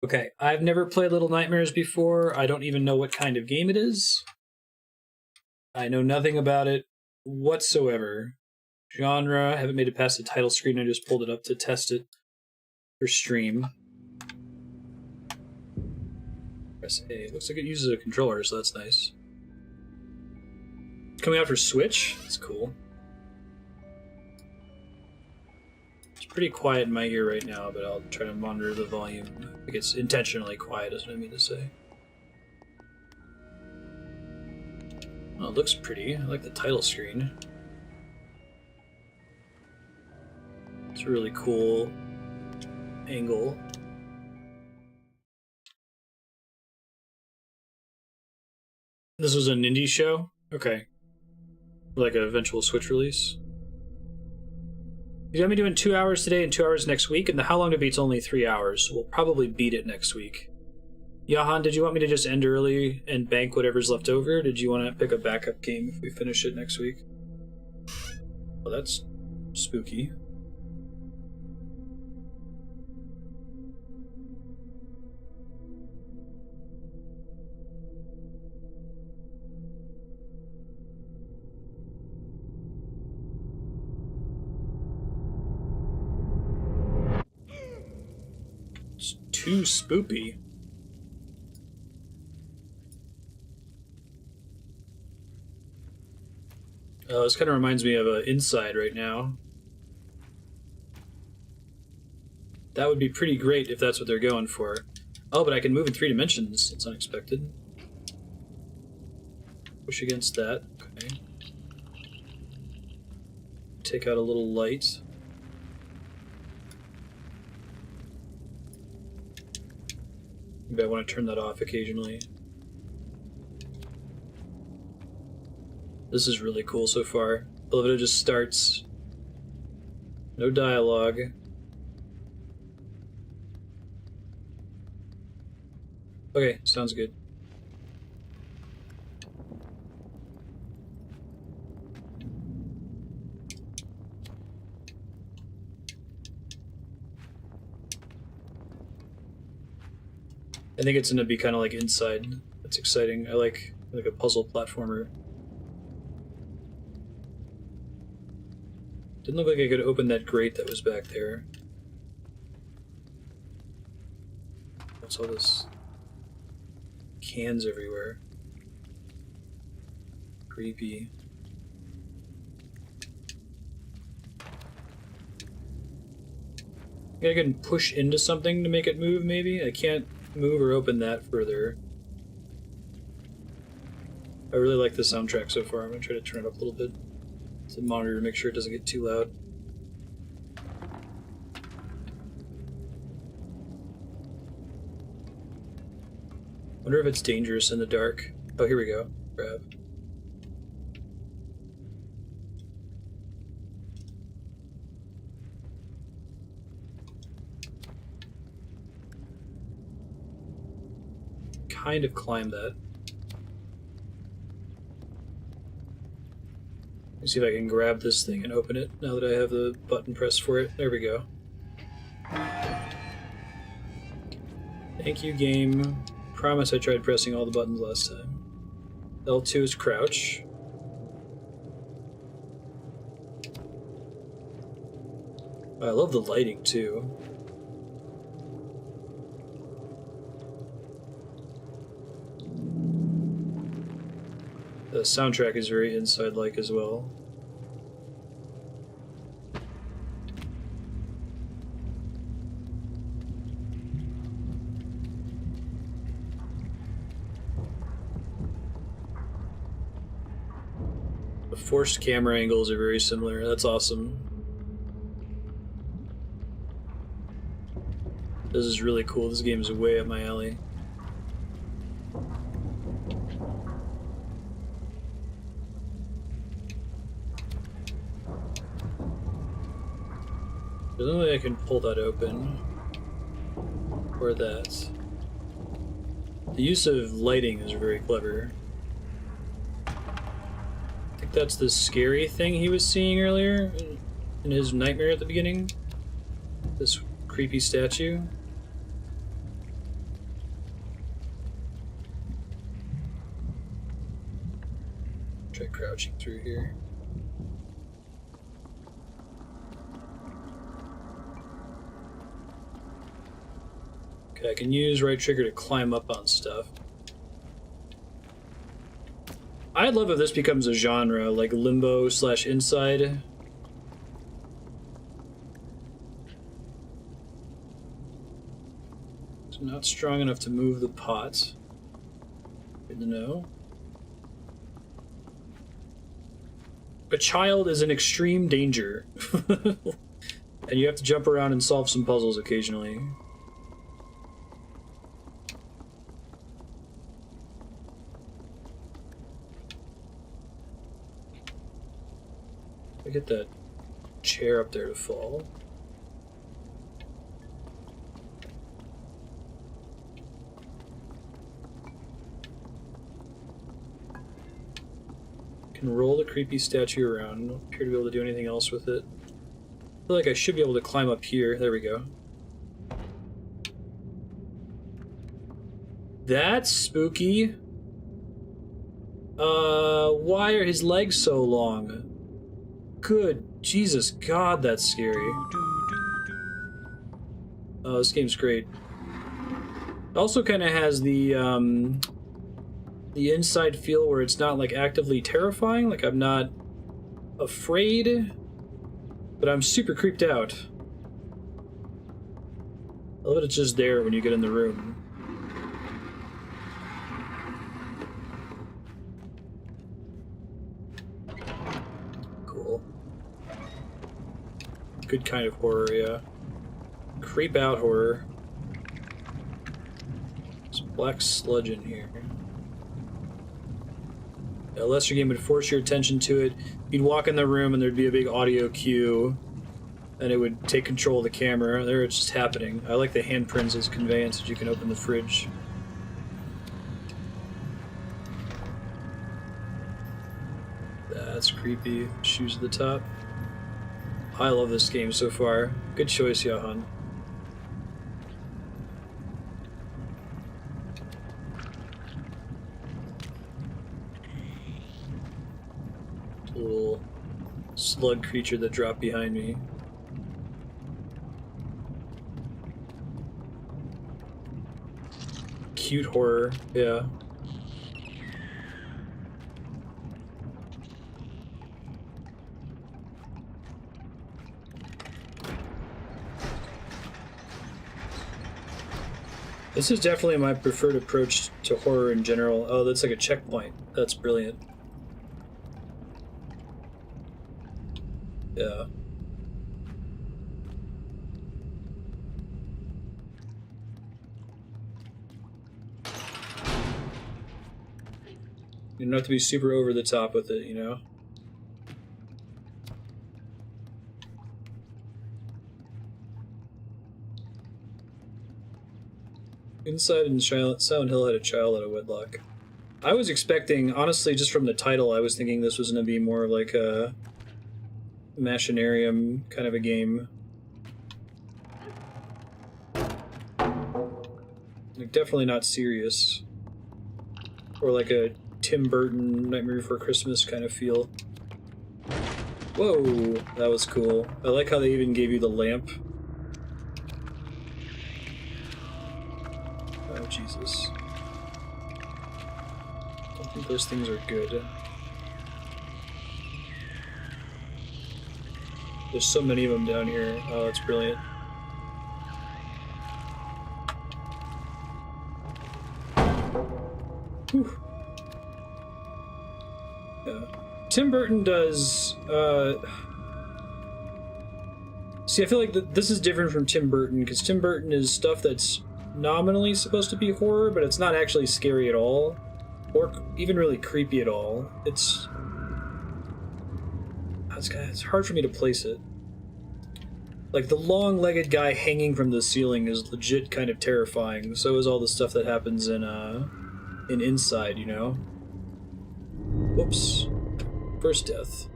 Okay, I've never played Little Nightmares before. I don't even know what kind of game it is. I know nothing about it whatsoever. Genre, haven't made it past the title screen. I just pulled it up to test it for stream. Press A. It looks like it uses a controller, so that's nice. It's coming out for Switch. That's cool. It's pretty quiet in my ear right now, but I'll try to monitor the volume. I think it's intentionally quiet, is what I mean to say. Oh, it looks pretty. I like the title screen. It's a really cool angle. This was an indie show? Okay. Like an eventual Switch release? You got me doing 2 hours today and 2 hours next week, and the How Long to Beat's only 3 hours. We'll probably beat it next week. Jahan, did you want me to just end early and bank whatever's left over? Or did you want to pick a backup game if we finish it next week? Well, that's spooky. It's too spoopy. This kind of reminds me of Inside right now. That would be pretty great if that's what they're going for. Oh, but I can move in 3 dimensions. That's unexpected. Push against that. Okay. Take out a little light. Maybe I want to turn that off occasionally. This is really cool so far. I love it, it just starts. No dialogue. Okay, sounds good. I think it's gonna be kind of like Inside. That's exciting. I like a puzzle platformer. Didn't look like I could open that grate that was back there. What's all this? Cans everywhere. Creepy. I can push into something to make it move, maybe? I can't move or open that further. I really like the soundtrack so far. I'm gonna try to turn it up a little bit to the monitor to make sure it doesn't get too loud. Wonder if it's dangerous in the dark. Oh, here we go. Grab. Kind of climb that. Let's see if I can grab this thing and open it now that I have the button pressed for it. There we go. Thank you, game. Promise I tried pressing all the buttons last time. L2 is crouch. I love the lighting too. The soundtrack is very Inside-like as well. The forced camera angles are very similar. That's awesome. This is really cool. This game is way up my alley. There's no way I can pull that open. Or that. The use of lighting is very clever. I think that's the scary thing he was seeing earlier in his nightmare at the beginning. This creepy statue. Try crouching through here. Okay, I can use right trigger to climb up on stuff. I'd love if this becomes a genre, like limbo / inside. It's not strong enough to move the pot. Good to know. A child is in extreme danger. And you have to jump around and solve some puzzles occasionally. I get that chair up there to fall. Can roll the creepy statue around. Don't appear to be able to do anything else with it. I feel like I should be able to climb up here. There we go. That's spooky. Why are his legs so long? Good Jesus God, that's scary. Oh, this game's great. It also kind of has the inside feel where it's not like actively terrifying, like I'm not afraid, but I'm super creeped out. I love it, it's just there when you get in the room. Cool. Good kind of horror, yeah. Creep out horror. There's black sludge in here. A lesser game would force your attention to it. You'd walk in the room and there'd be a big audio cue, and it would take control of the camera. There, it's just happening. I like the handprints as conveyance that you can open the fridge. That's creepy. Shoes at the top. I love this game so far. Good choice, Johan. Little slug creature that dropped behind me. Cute horror, yeah. This is definitely my preferred approach to horror in general. Oh, that's like a checkpoint. That's brilliant. Yeah. You don't have to be super over the top with it, you know? Inside and Silent Hill had a child out of wedlock. I was expecting, honestly, just from the title, I was thinking this was going to be more like a machinarium kind of a game. Like, definitely not serious. Or like a Tim Burton Nightmare Before Christmas kind of feel. Whoa, that was cool. I like how they even gave you the lamp. Oh, Jesus. I don't think those things are good. There's so many of them down here. Oh, that's brilliant. Whew. Yeah. Tim Burton does, See, I feel like this is different from Tim Burton, because Tim Burton is stuff that's nominally supposed to be horror, but it's not actually scary at all, or even really creepy at all. It's hard for me to place it. Like, the long-legged guy hanging from the ceiling is legit kind of terrifying. So is all the stuff that happens in Inside, you know? Whoops. First death.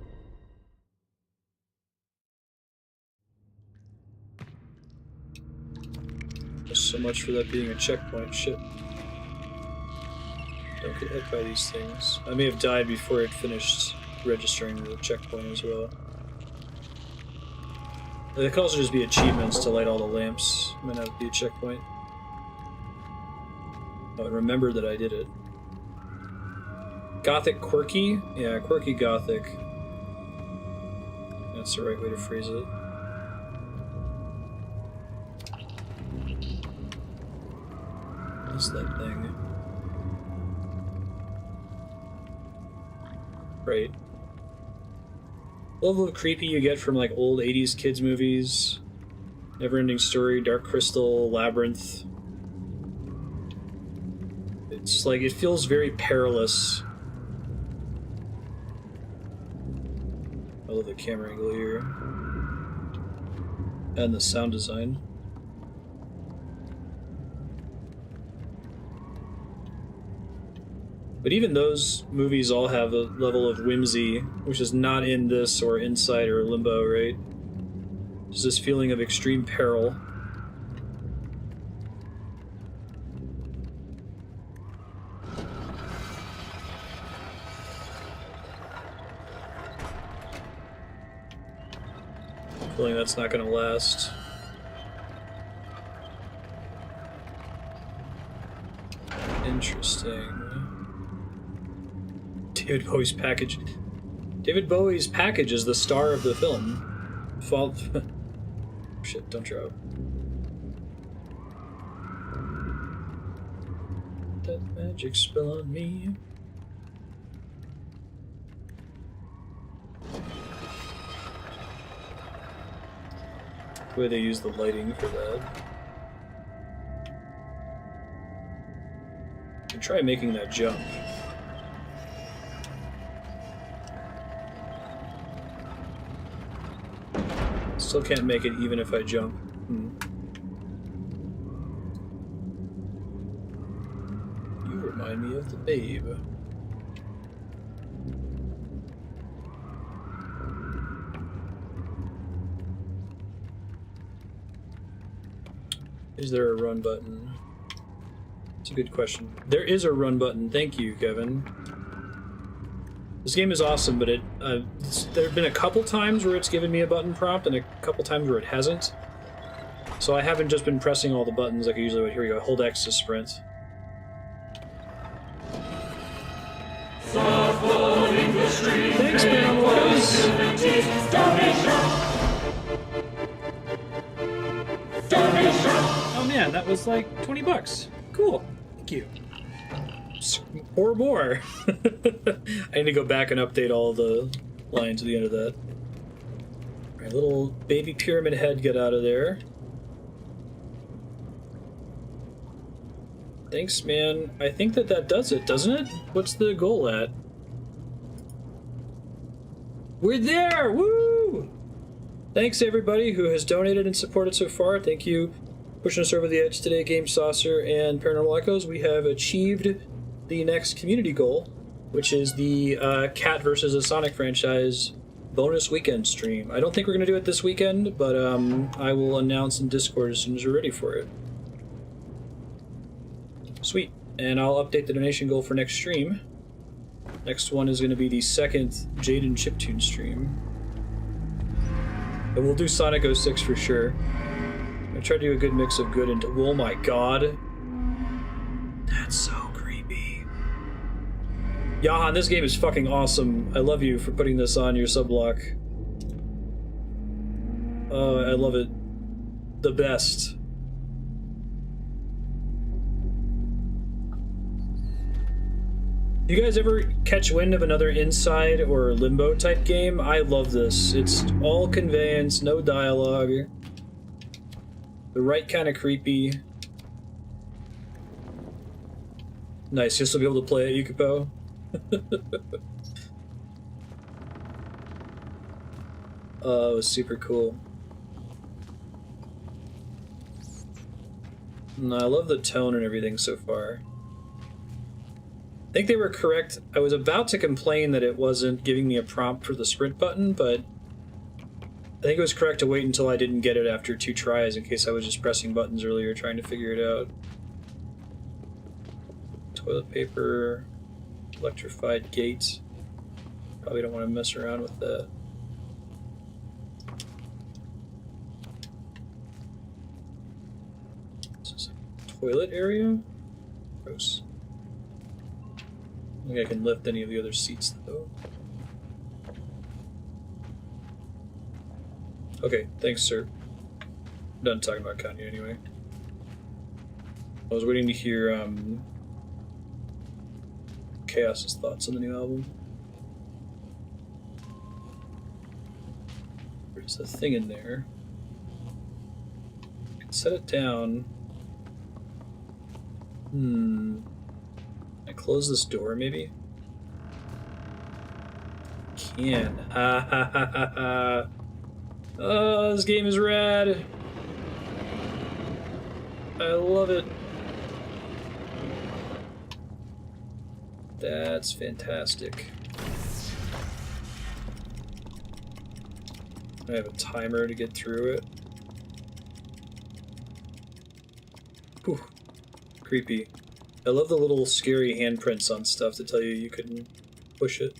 So much for that being a checkpoint. Shit. Don't get hit by these things. I may have died before it finished registering the checkpoint as well. There could also just be achievements to light all the lamps. Might not be a checkpoint. Oh, and remember that I did it. Gothic quirky? Yeah, quirky gothic. That's the right way to phrase it. What's that thing? Right. Level of creepy you get from like old 80s kids movies. Neverending Story, Dark Crystal, Labyrinth. It's like, it feels very perilous. I love the camera angle here. And the sound design. But even those movies all have a level of whimsy, which is not in this or Inside or Limbo, right? Just this feeling of extreme peril. Feeling that's not gonna last. Interesting. David Bowie's package. David Bowie's package is the star of the film. Shit, don't drop. That magic spell on me. The way they use the lighting for that. And try making that jump. Still can't make it even if I jump. You remind me of the babe. Is there a run button? It's a good question. There is a run button. Thank you, Kevin. This game is awesome, but there have been a couple times where it's given me a button prompt and a couple times where it hasn't. So I haven't just been pressing all the buttons like I usually would. Here we go. Hold X to sprint. Thanks, man. Oh man, that was like $20. Cool. Thank you. Or more. I need to go back and update all the lines at the end of that. Alright, little baby pyramid head, get out of there. Thanks, man. I think that does it, doesn't it? What's the goal at? We're there! Woo! Thanks everybody who has donated and supported so far. Thank you. Pushing us over the edge today, Game Saucer and Paranormal Echoes. We have achieved the next community goal, which is the Cat versus a Sonic franchise bonus weekend stream. I don't think we're going to do it this weekend, but I will announce in Discord as soon as we're ready for it. Sweet. And I'll update the donation goal for next stream. Next one is going to be the second Jaden Chiptune stream. And we'll do Sonic 06 for sure. I try to do a good mix of good and... Oh my god. That's so creepy. Jahan, this game is fucking awesome. I love you for putting this on your subblock. Oh, I love it. The best. You guys ever catch wind of another Inside or Limbo type game? I love this. It's all conveyance, no dialogue. The right kind of creepy. Nice, just to be able to play it, Yukipo. Oh, it was super cool. No, I love the tone and everything so far. I think they were correct. I was about to complain that it wasn't giving me a prompt for the sprint button, but I think it was correct to wait until I didn't get it after 2 tries in case I was just pressing buttons earlier trying to figure it out. Toilet paper. Electrified gate. Probably don't want to mess around with that. This is a toilet area? Gross. I don't think I can lift any of the other seats though. Okay, thanks, sir. I'm done talking about Kanye anyway. I was waiting to hear Chaos's thoughts on the new album. There's a thing in there. I can set it down. I close this door, maybe? Can. Ha ha ha ha ha. Oh, this game is rad. I love it. That's fantastic. I have a timer to get through it. Whew. Creepy. I love the little scary handprints on stuff to tell you you couldn't push it.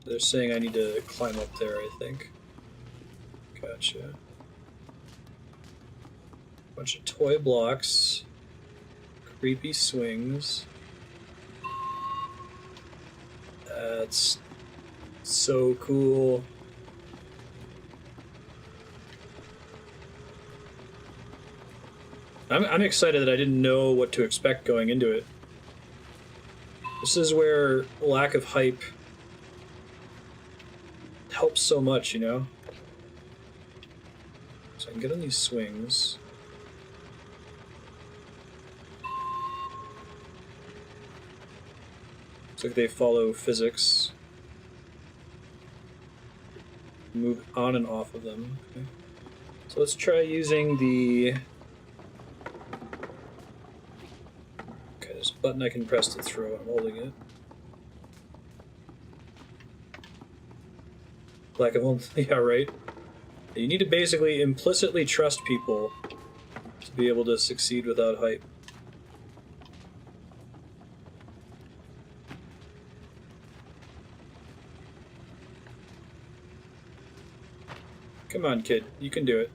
They're saying I need to climb up there, I think. Gotcha. Bunch of toy blocks. Creepy swings. That's so cool. I'm excited that I didn't know what to expect going into it. This is where lack of hype helps so much, you know? So I can get on these swings. Looks like they follow physics. Move on and off of them. Okay. So let's try using the... Okay, there's a button I can press to throw. I'm holding it. Lack of one... Yeah, right. You need to basically implicitly trust people to be able to succeed without hype. Come on, kid. You can do it.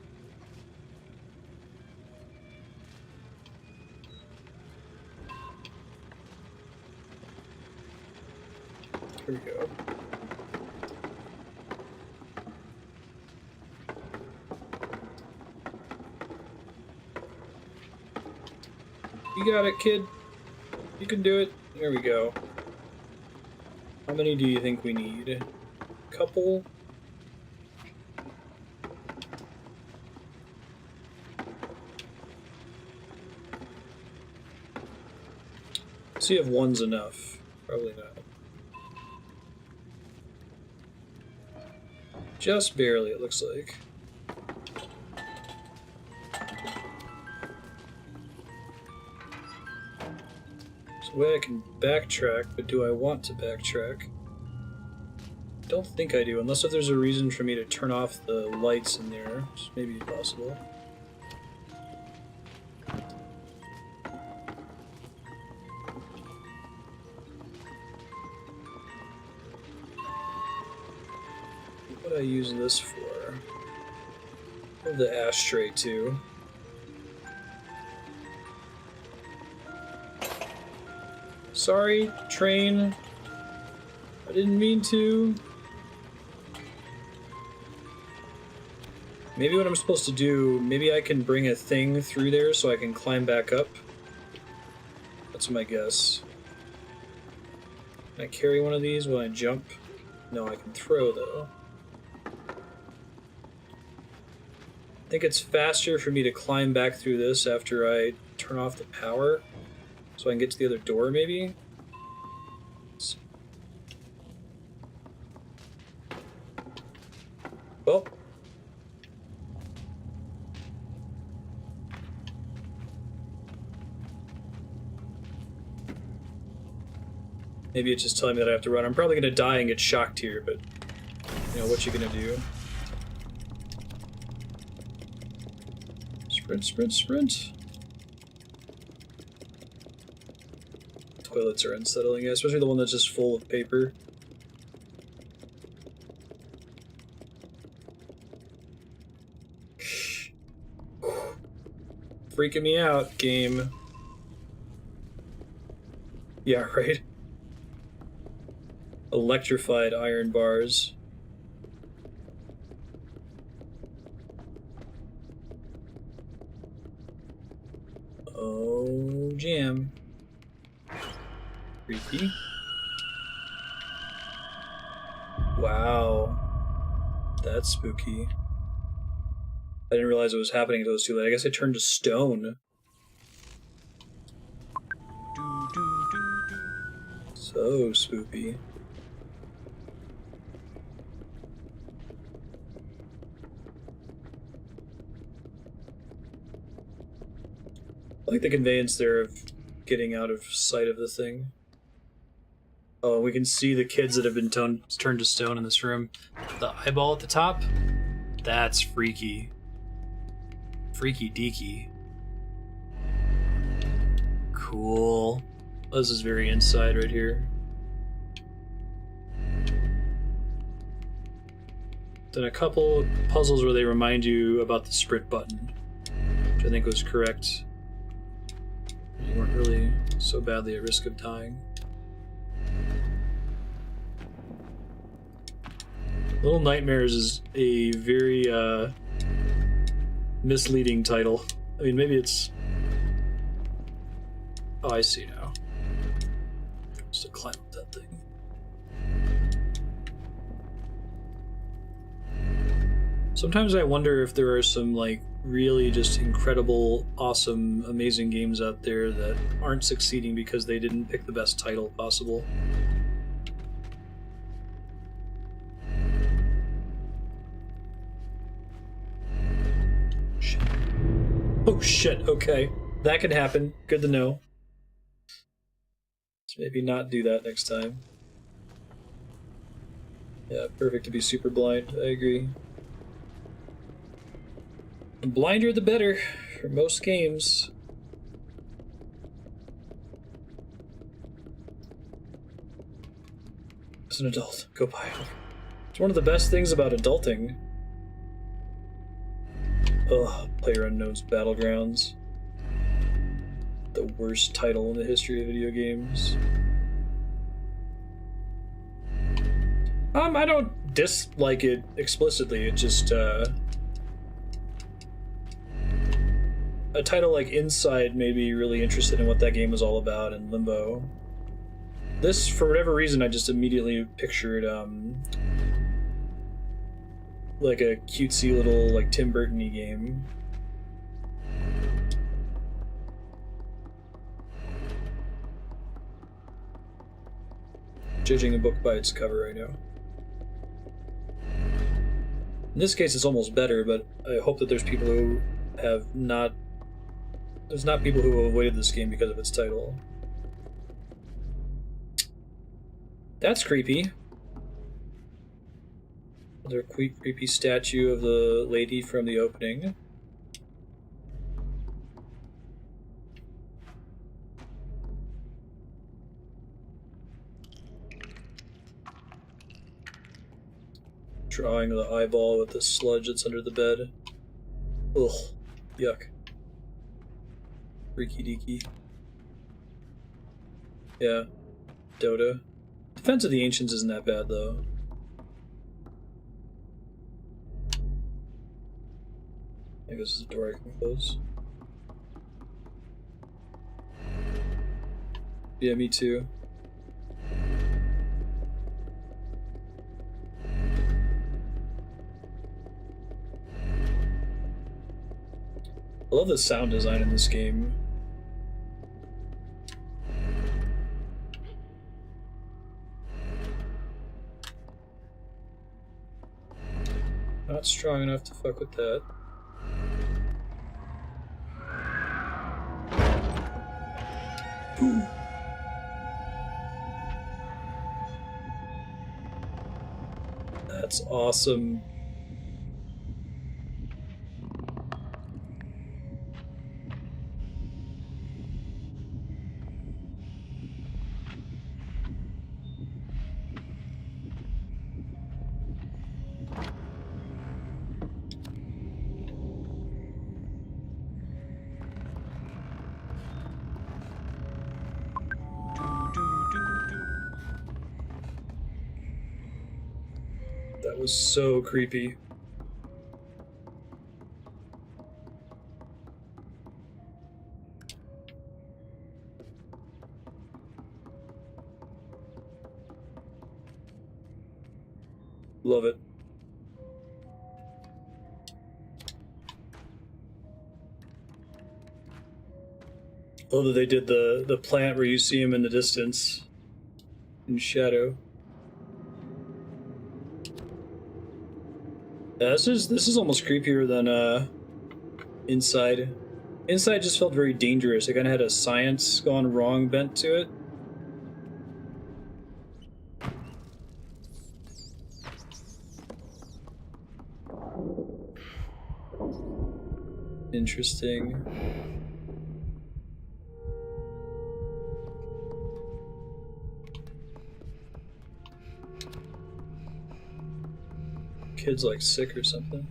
Here we go. You got it, kid. You can do it. There we go. How many do you think we need? A couple? See if one's enough. Probably not. Just barely, it looks like. There's a way I can backtrack, but do I want to backtrack? I don't think I do, unless if there's a reason for me to turn off the lights in there, which may be possible. What do I use this for? I have the ashtray too. Sorry, train. I didn't mean to. Maybe what I'm supposed to do, maybe I can bring a thing through there so I can climb back up. That's my guess. Can I carry one of these when I jump? No, I can throw though. I think it's faster for me to climb back through this after I turn off the power, so I can get to the other door, maybe? Well. Maybe it's just telling me that I have to run. I'm probably going to die and get shocked here, but, you know, what you going to do? Sprint, sprint, sprint. toilets are unsettling, yeah, especially the one that's just full of paper. Freaking me out, game. Yeah, right? Electrified iron bars. Oh, jam. Creepy. Wow. That's spooky. I didn't realize it was happening until it was too late. I guess I turned to stone. So spooky. I like the conveyance there of getting out of sight of the thing. Oh, we can see the kids that have been turned to stone in this room. The eyeball at the top? That's freaky. Freaky deaky. Cool. This is very inside right here. Then a couple puzzles where they remind you about the sprint button, which I think was correct. You weren't really so badly at risk of dying. Little Nightmares is a very misleading title. I mean, maybe it's... Oh, I see now. Just to climb up that thing. Sometimes I wonder if there are some, like, really just incredible, awesome, amazing games out there that aren't succeeding because they didn't pick the best title possible. Shit. Oh shit, okay. That could happen. Good to know. Let's maybe not do that next time. Yeah, perfect to be super blind. I agree. The blinder the better for most games. As an adult, go buy it. It's one of the best things about adulting. Ugh, PlayerUnknown's Battlegrounds. The worst title in the history of video games. I don't dislike it explicitly, it just, a title like Inside made me really interested in what that game was all about, and Limbo. This, for whatever reason, I just immediately pictured, like a cutesy little, like, Tim Burton-y game. Judging a book by its cover, I know. In this case, it's almost better, but I hope that there's people who have not... There's not people who have avoided this game because of its title. That's creepy. Another creepy statue of the lady from the opening. Drawing the eyeball with the sludge that's under the bed. Ugh. Yuck. Freaky deaky. Yeah. Dota. Defense of the Ancients isn't that bad, though. I think this is a door I can close. Yeah, me too. I love the sound design in this game. Not strong enough to fuck with that. Ooh. That's awesome. was so creepy. Love it. Love that they did the plant where you see him in the distance, in shadow. Yeah, this is almost creepier than Inside. Inside just felt very dangerous. It kind of had a science gone wrong bent to it. Interesting. Kid's like sick or something.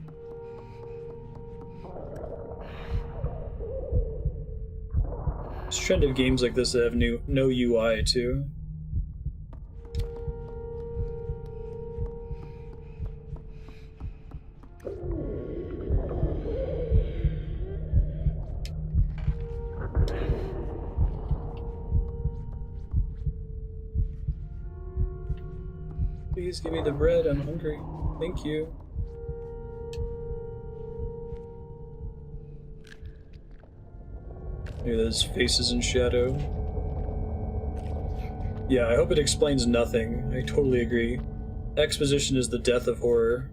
This trend of games like this that have no UI too. Please give me the bread, I'm hungry. Thank you. Look at those faces in shadow. Yeah, I hope it explains nothing. I totally agree. Exposition is the death of horror.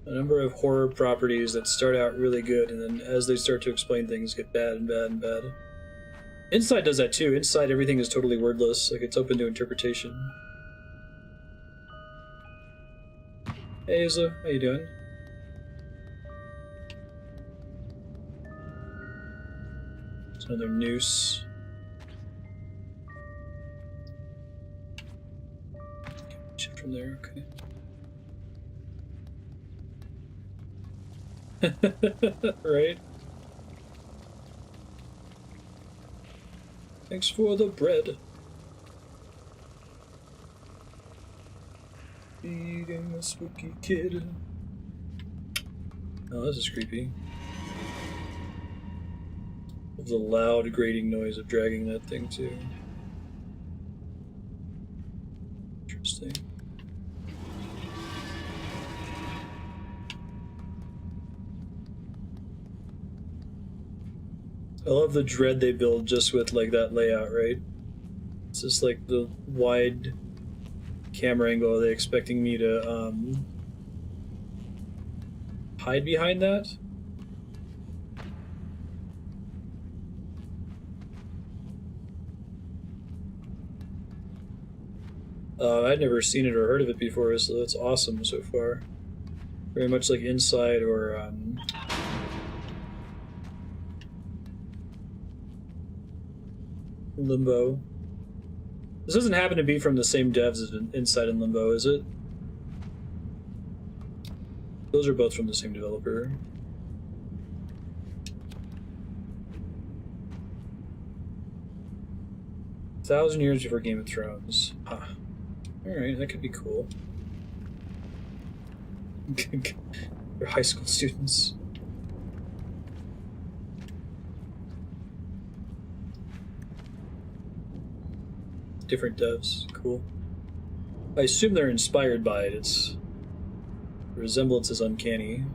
A number of horror properties that start out really good, and then as they start to explain things, get bad and bad and bad. Inside does that too. Inside, everything is totally wordless. Like, it's open to interpretation. Hey, Isla. How you doing? There's another noose. Shit from there, okay. Right? Thanks for the bread. Eating a spooky kid. Oh, this is creepy. There's a loud grating noise of dragging that thing too. Interesting. I love the dread they build just with like that layout, right? It's just like the wide camera angle. Are they expecting me to hide behind that? I'd never seen it or heard of it before, so that's awesome so far. Very much like Inside or Limbo. This doesn't happen to be from the same devs as Inside and Limbo, is it? Those are both from the same developer. Thousand years before Game of Thrones. Huh. Alright, that could be cool. They're high school students. Different devs. Cool. I assume they're inspired by it. The resemblance is uncanny.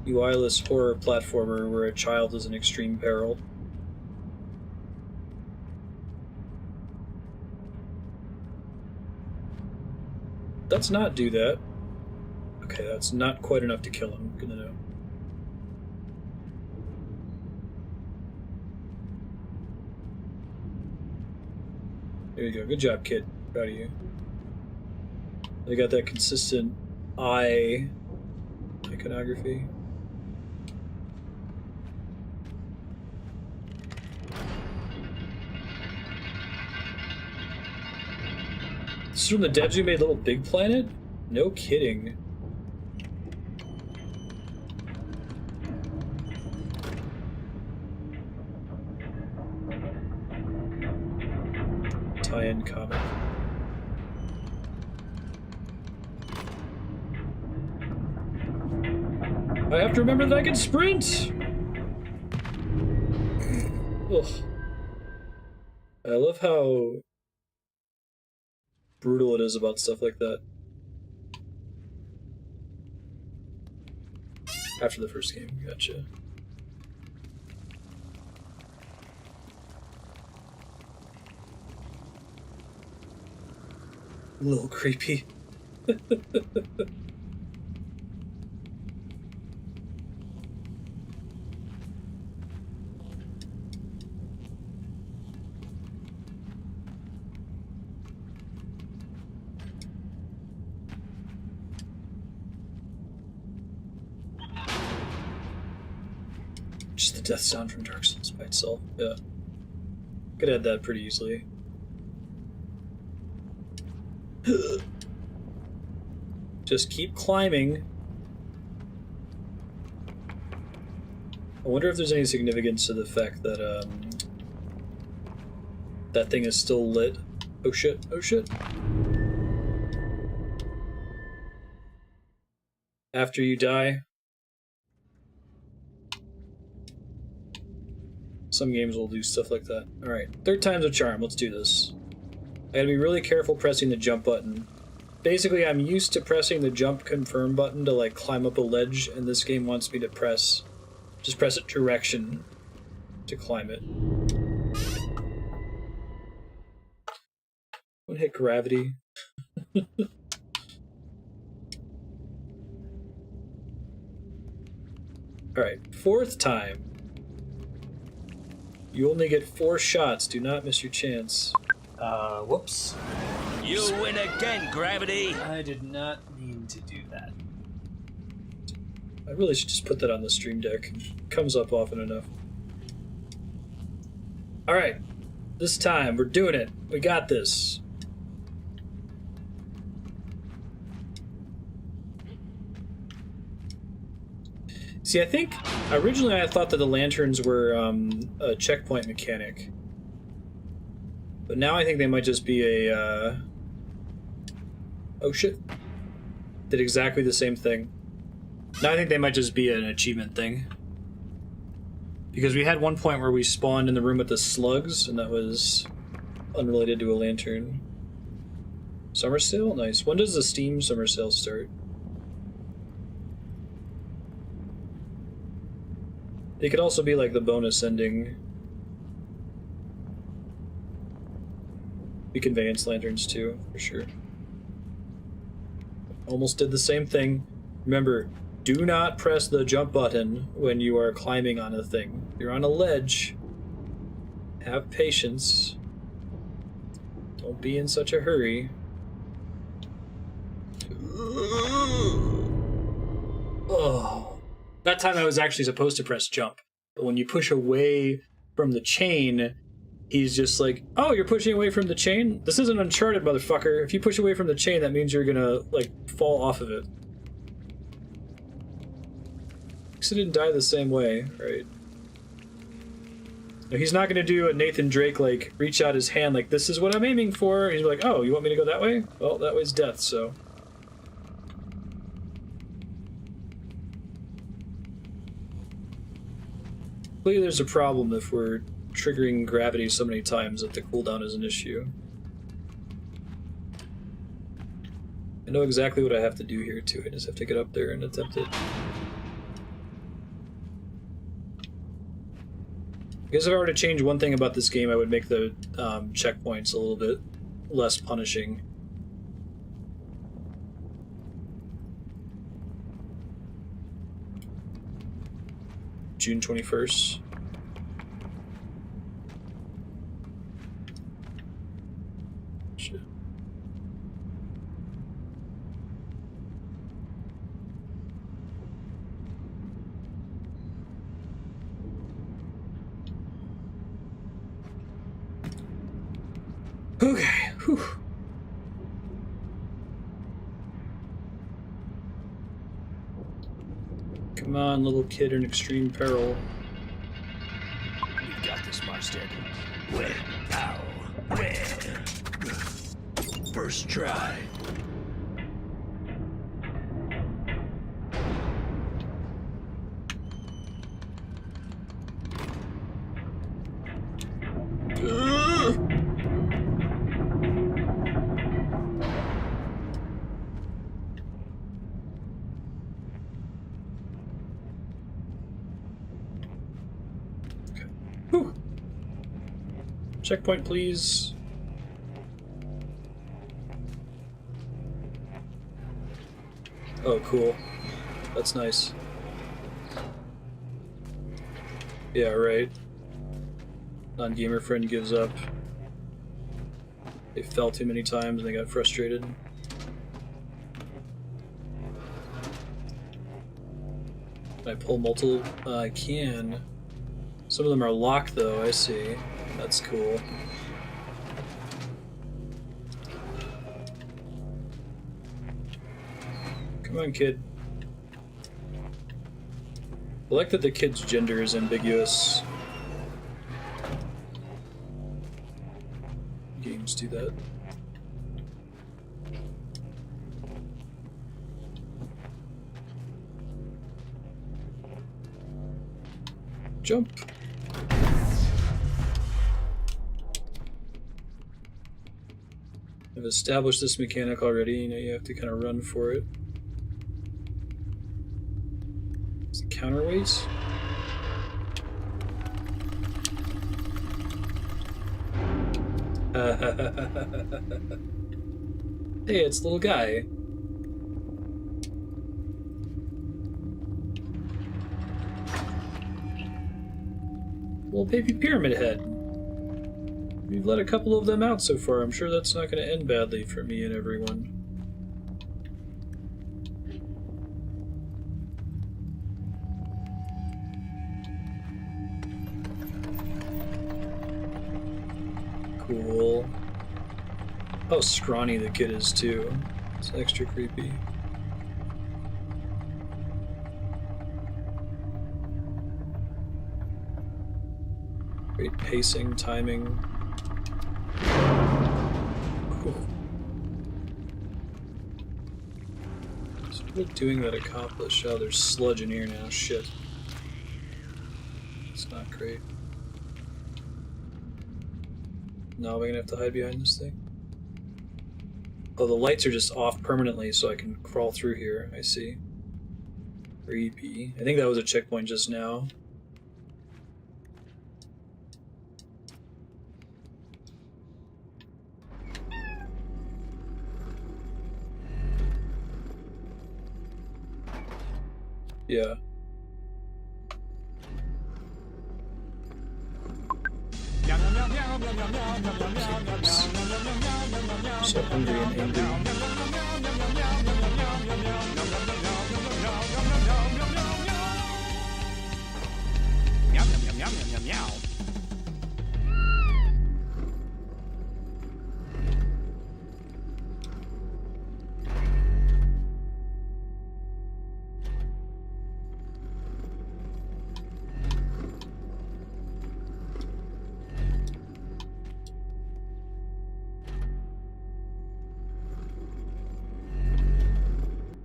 UI-less horror platformer where a child is in extreme peril. Let's not do that. Okay, that's not quite enough to kill him. Good to know. There you go. Good job, kid. Proud of you. They got that consistent eye iconography. This is from the devs who made Little Big Planet? No kidding. tie-in comic. I have to remember that I can sprint! Ugh. I love how brutal it is about stuff like that. After the first game, gotcha. A little creepy. Just the death sound from Dark Souls by itself. Yeah. Could add that pretty easily. Just keep climbing. I wonder if there's any significance to the fact that that thing is still lit. Oh shit, oh shit. After you die. Some games will do stuff like that. Alright, third time's a charm, let's do this. I gotta be really careful pressing the jump button. Basically, I'm used to pressing the jump confirm button to, like, climb up a ledge, and this game wants me to just press it direction to climb it. Don't hit gravity. Alright, fourth time. You only get 4 shots, do not miss your chance. Whoops. You win again, Gravity! I did not mean to do that. I really should just put that on the stream deck. It comes up often enough. Alright. This time, we're doing it. We got this. See, I think originally I thought that the lanterns were a checkpoint mechanic. But now I think they might just be a, oh shit. Did exactly the same thing. Now I think they might just be an achievement thing. Because we had one point where we spawned in the room with the slugs, and that was unrelated to a lantern. Summer sale? Nice. When does the Steam summer sale start? It could also be like the bonus ending. We conveyance lanterns too, for sure. Almost did the same thing. Remember, do not press the jump button when you are climbing on a thing. You're on a ledge. Have patience. Don't be in such a hurry. Oh. That time I was actually supposed to press jump. But when you push away from the chain, he's just like, oh, you're pushing away from the chain? This isn't Uncharted, motherfucker. If you push away from the chain, that means you're gonna, like, fall off of it. Because it didn't die the same way, right? Now, he's not gonna do a Nathan Drake, like, reach out his hand like, this is what I'm aiming for. He's like, oh, you want me to go that way? Well, that way's death, so... Clearly there's a problem if we're triggering gravity so many times that the cooldown is an issue. I know exactly what I have to do here too, I just have to get up there and attempt it. I guess if I were to change one thing about this game, I would make the checkpoints a little bit less punishing. June 21st. Shit. Okay. Whew. Come on, little kid in extreme peril. You've got this, Marstead. Well, pow. First try. Whew. Checkpoint, please. Oh, cool. That's nice. Yeah, right. Non-gamer friend gives up. They fell too many times and they got frustrated. Can I pull multiple? I can. Some of them are locked though, I see. That's cool. Come on, kid. I like that the kid's gender is ambiguous. Games do that. Jump. I've established this mechanic already, now you have to kind of run for it. It's the counterweight. Hey, it's the little guy. Little baby pyramid head. We've let a couple of them out so far. I'm sure that's not going to end badly for me and everyone. Cool. Oh, scrawny the kid is too. It's extra creepy. Great pacing, timing. Cool. So what doing that accomplish? Oh, there's sludge in here now. Shit. It's not great. Now we're gonna have to hide behind this thing. Oh, the lights are just off permanently so I can crawl through here. I see. Creepy. I think that was a checkpoint just now. Yeah. I'm so hungry and angry.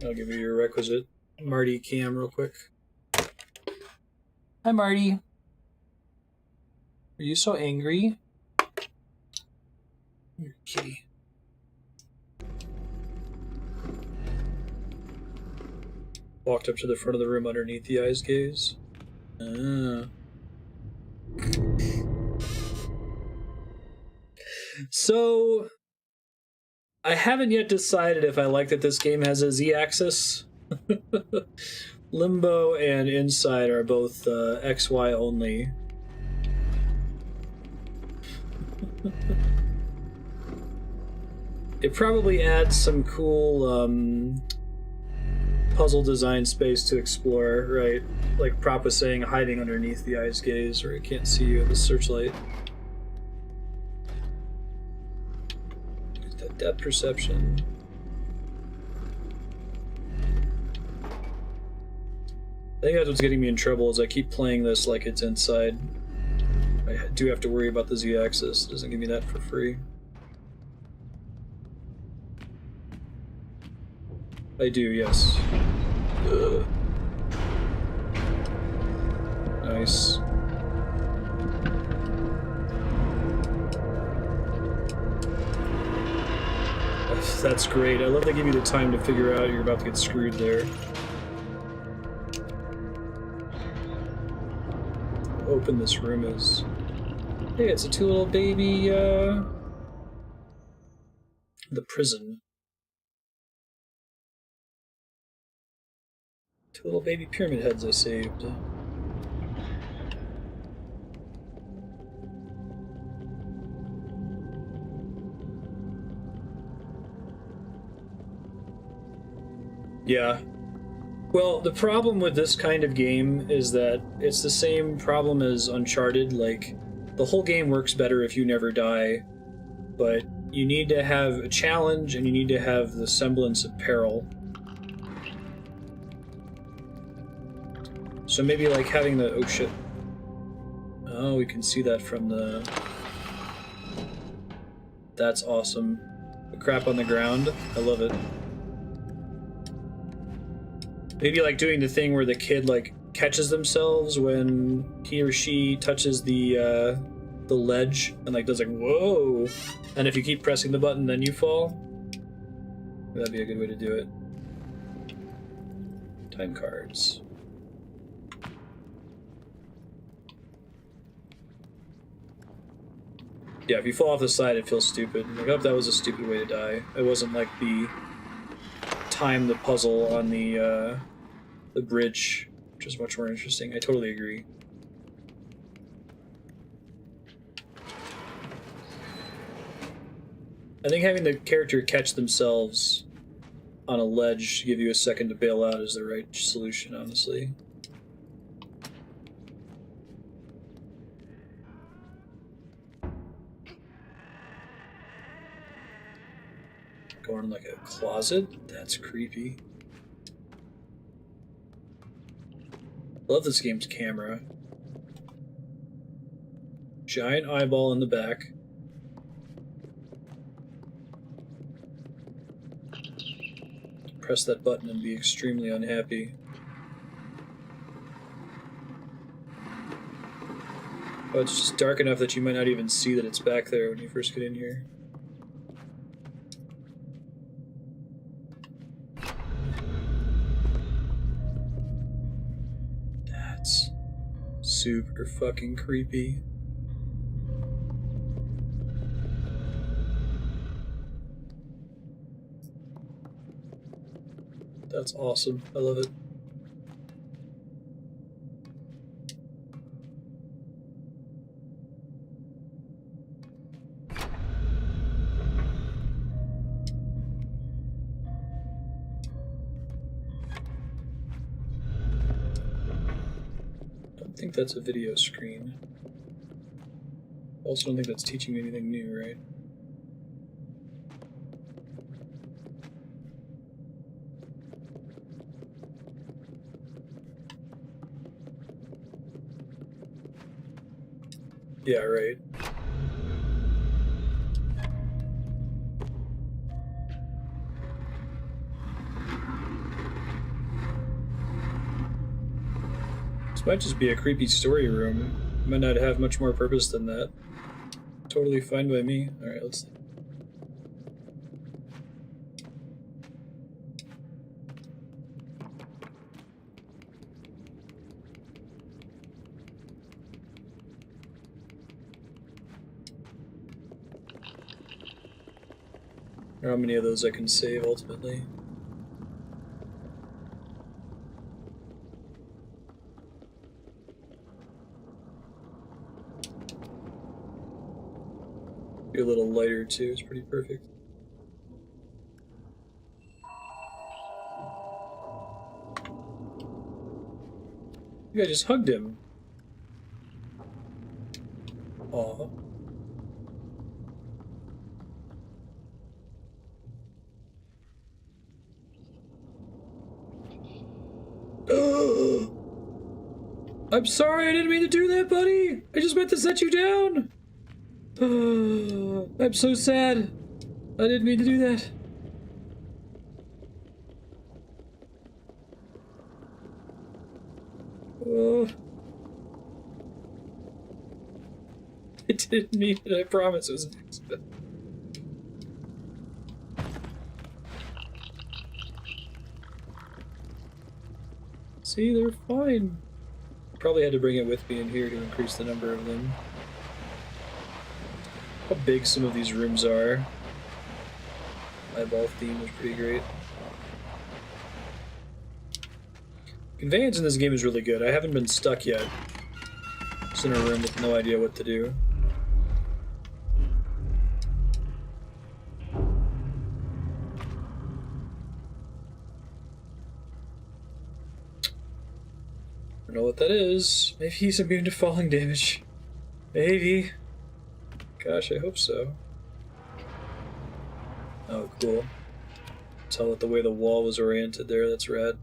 I'll give you your requisite Marty cam real quick. Hi, Marty. Are you so angry? You're a kitty. Walked up to the front of the room underneath the eye's gaze. So, I haven't yet decided if I like that this game has a Z-axis. Limbo and Inside are both XY only. It probably adds some cool puzzle design space to explore, right? Like Prop was saying, hiding underneath the eye's gaze where it can't see you with the searchlight. That depth perception. I think that's what's getting me in trouble is I keep playing this like it's Inside. I do have to worry about the Z-axis. It doesn't give me that for free. I do, yes. Ugh. Nice. That's great. I love they give you the time to figure out you're about to get screwed there. Open this room is... Hey, it's a two little baby, the prison. Two little baby pyramid heads I saved. Yeah. Well, the problem with this kind of game is that it's the same problem as Uncharted. Like, the whole game works better if you never die, but you need to have a challenge and you need to have the semblance of peril. So maybe like having the... Oh shit. Oh, we can see that from the... That's awesome. The crap on the ground. I love it. Maybe like doing the thing where the kid like catches themselves when he or she touches the ledge and like does like whoa, and if you keep pressing the button then you fall. That'd be a good way to do it. Time cards. Yeah, if you fall off the side it feels stupid. Like, oh, that was a stupid way to die. It wasn't like the time the puzzle on the bridge, which is much more interesting. I totally agree. I think having the character catch themselves on a ledge to give you a second to bail out is the right solution, honestly. Going in like a closet? That's creepy. Love this game's camera. Giant eyeball in the back. Press that button and be extremely unhappy. Oh, it's just dark enough that you might not even see that it's back there when you first get in here. That's super fucking creepy. That's awesome. I love it. I don't think that's a video screen. I also don't think that's teaching me anything new, right? Yeah, right. This might just be a creepy story room. It might not have much more purpose than that. Totally fine by me. Alright, let's see. How many of those I can save ultimately? Be a little lighter too, it's pretty perfect. I think I just hugged him. Aw. I'm sorry, I didn't mean to do that, buddy! I just meant to set you down! I'm so sad. I didn't mean to do that. Oh. I didn't mean it, I promise it was an accident. See, they're fine. Probably had to bring it with me in here to increase the number of them. How big some of these rooms are. Eyeball theme is pretty great. Conveyance in this game is really good. I haven't been stuck yet. Just in a room with no idea what to do. I don't know what that is. Maybe he's immune to falling damage. Maybe. Gosh, I hope so. Oh, cool. Tell it the way the wall was oriented there, that's rad.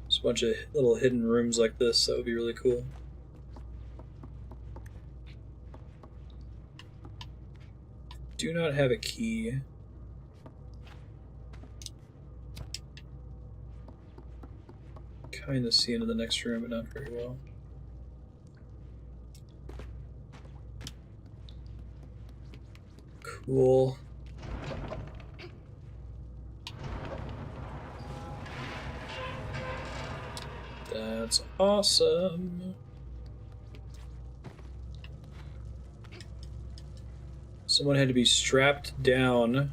Just a bunch of little hidden rooms like this, that would be really cool. Do not have a key. Kind of see into the next room, but not very well. Cool. That's awesome. Someone had to be strapped down.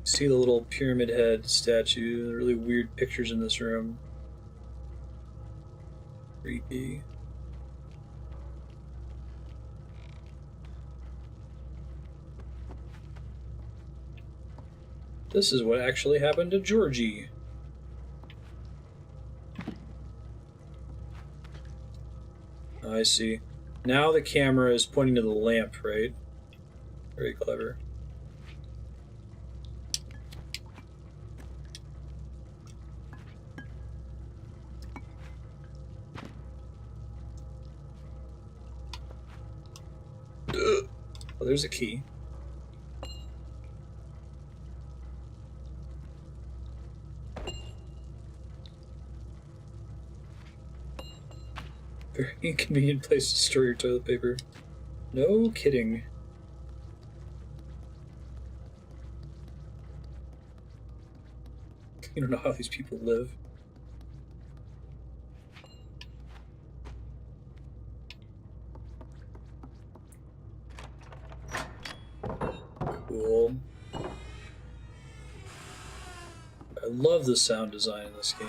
See the little pyramid head statue. The really weird pictures in this room. Creepy. This is what actually happened to Georgie. I see. Now the camera is pointing to the lamp, right? Very clever. Oh, there's a key. Very inconvenient place to store your toilet paper. No kidding. You don't know how these people live. Cool. I love the sound design in this game.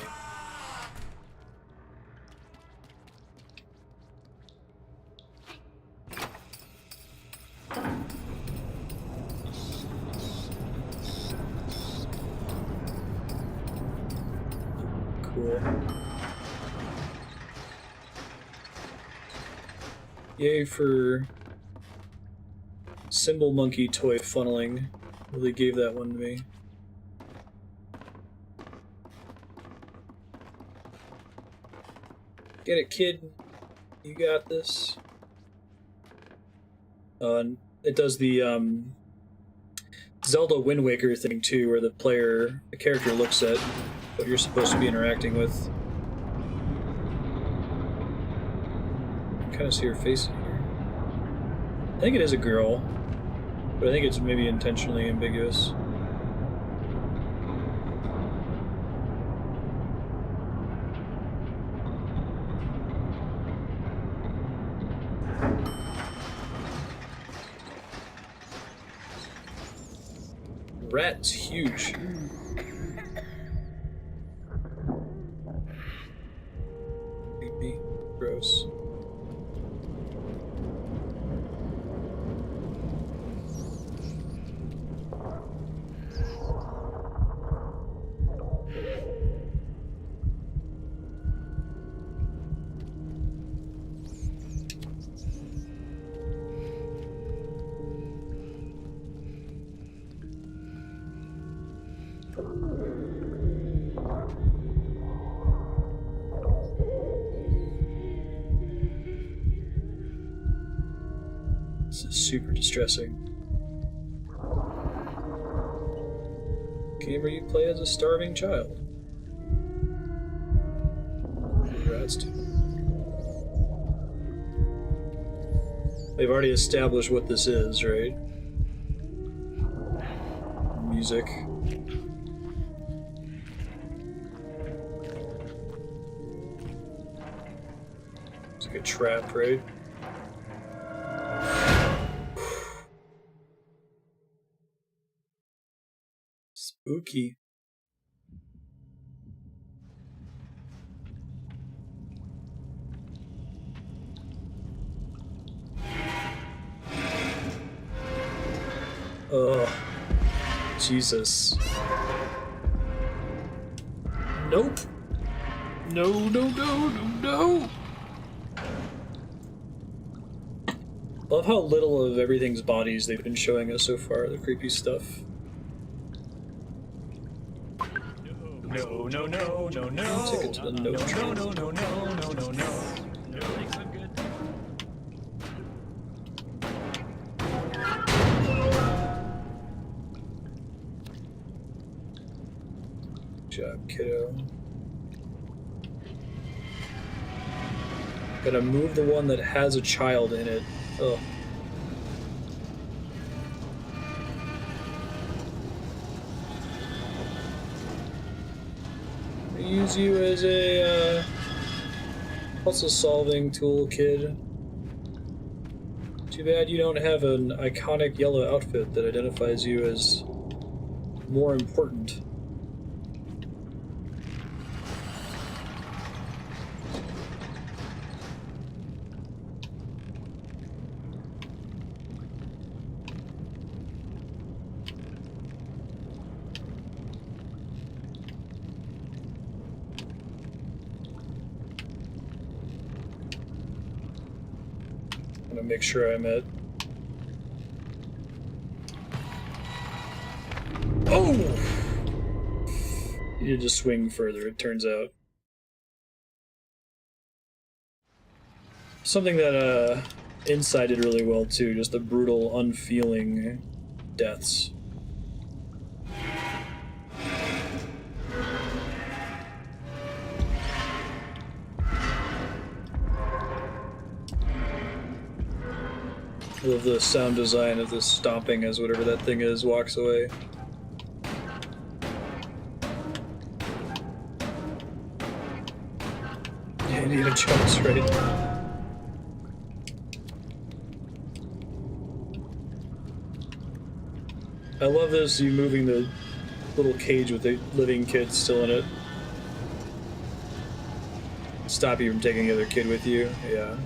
Cool. Yay for Symbol Monkey toy funneling. Really gave that one to me. Get it, kid. You got this. And it does the Zelda Wind Waker thing too, where the character looks at what you're supposed to be interacting with. I kind of see her face in here. I think it is a girl, but I think it's maybe intentionally ambiguous. Rat's huge. Creepy. Gross. This is super distressing. Game where you play as a starving child. Congrats to They've already established what this is, right? Music. It's like a trap, right? Spooky. Oh, Jesus. Nope. No, no, no, no, no. Love how little of everything's bodies they've been showing us so far, the creepy stuff. No, no, no, no, no. Take it to the no train. No, no, no, no, no, no, no. Thanks, I'm good. Good job, kiddo. Gotta move the one that has a child in it. Ugh. Use you as a puzzle-solving tool, kid. Too bad you don't have an iconic yellow outfit that identifies you as more important. I'm gonna make sure I'm at... Oh! You need to swing further, it turns out. Something that Inside did really well too, just the brutal, unfeeling deaths. I love the sound design of this stomping as whatever that thing is walks away. Yeah, Indiana Jones, right? I love this, you moving the little cage with the living kid still in it. Stop you from taking the other kid with you, yeah.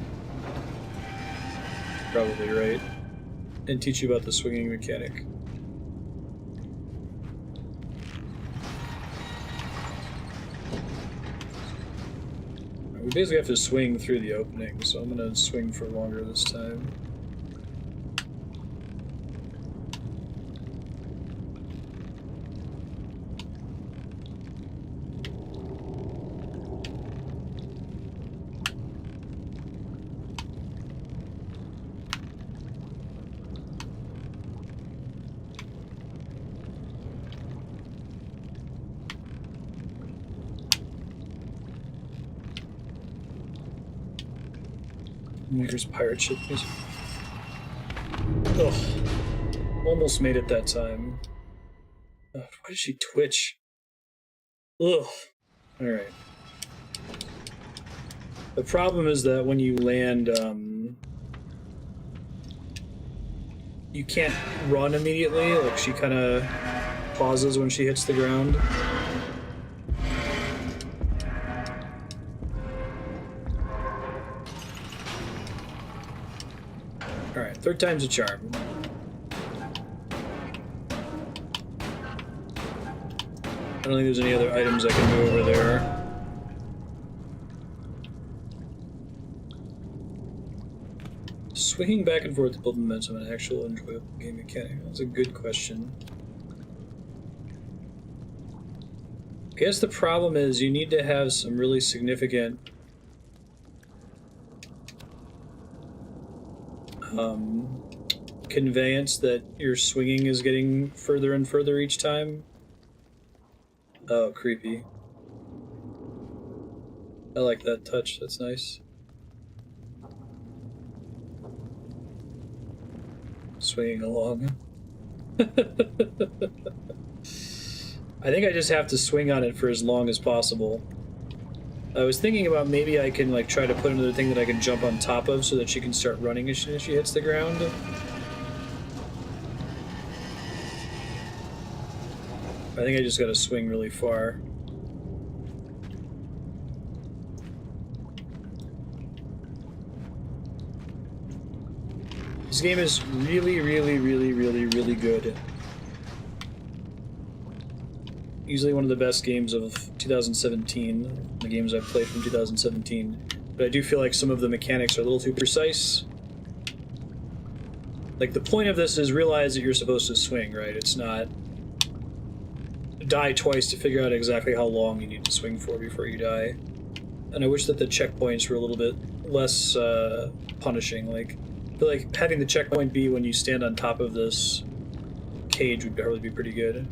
Probably right. And teach you about the swinging mechanic. We basically have to swing through the opening, so I'm gonna swing for longer this time. Here's pirate ship music. Ugh. Almost made it that time. Ugh, why did she twitch? Ugh. Alright. The problem is that when you land, you can't run immediately. Like, she kind of pauses when she hits the ground. Alright, third time's a charm. I don't think there's any other items I can do over there. Swinging back and forth to build momentum and actual enjoyable game mechanic. That's a good question. I guess the problem is you need to have some really significant conveyance that your swinging is getting further and further each time? Oh, creepy. I like that touch, that's nice. Swinging along. I think I just have to swing on it for as long as possible. I was thinking about maybe I can like try to put another thing that I can jump on top of so that she can start running as soon as she hits the ground. I think I just gotta swing really far. This game is really, really, really, really, really good. Easily one of the best games of 2017, the games I've played from 2017. But I do feel like some of the mechanics are a little too precise. Like, the point of this is realize that you're supposed to swing, right? It's not die twice to figure out exactly how long you need to swing for before you die. And I wish that the checkpoints were a little bit less punishing. Like, I feel like having the checkpoint be when you stand on top of this cage would probably be pretty good.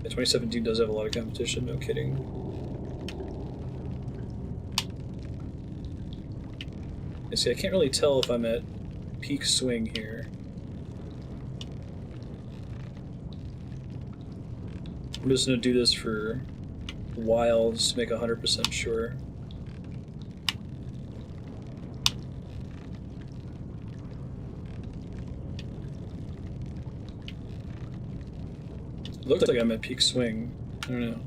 Yeah, 2017 does have a lot of competition, no kidding. You see, I can't really tell if I'm at peak swing here. I'm just gonna do this for a while, just to make 100% sure. It looks like I'm at peak swing. I don't know.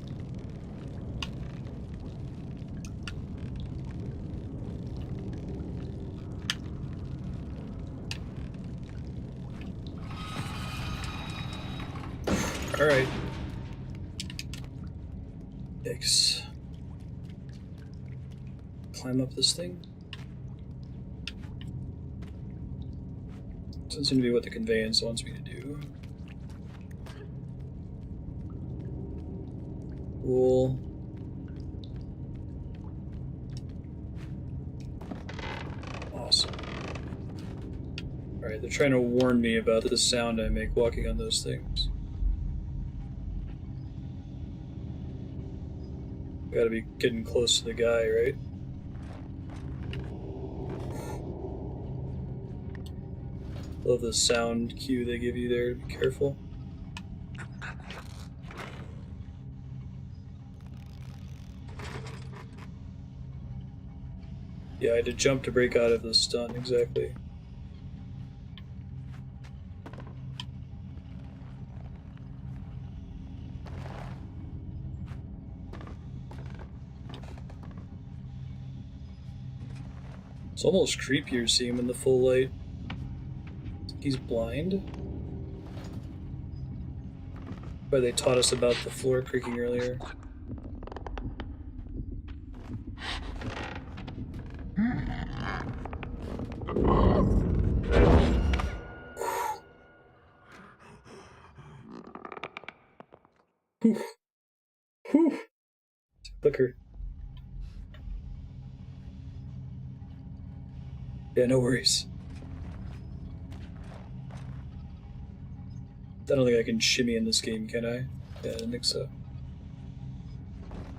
Alright. Yikes. Climb up this thing. Doesn't seem to be what the conveyance wants me to do. Cool. Awesome. Alright, they're trying to warn me about the sound I make walking on those things. Gotta be getting close to the guy, right? Love the sound cue they give you there, be careful. Yeah, I had to jump to break out of the stun, exactly. It's almost creepier seeing him in the full light. He's blind? But they taught us about the floor creaking earlier. Whew. Whew. Clicker. Yeah, no worries. I don't think I can shimmy in this game, can I? Yeah, I don't think so.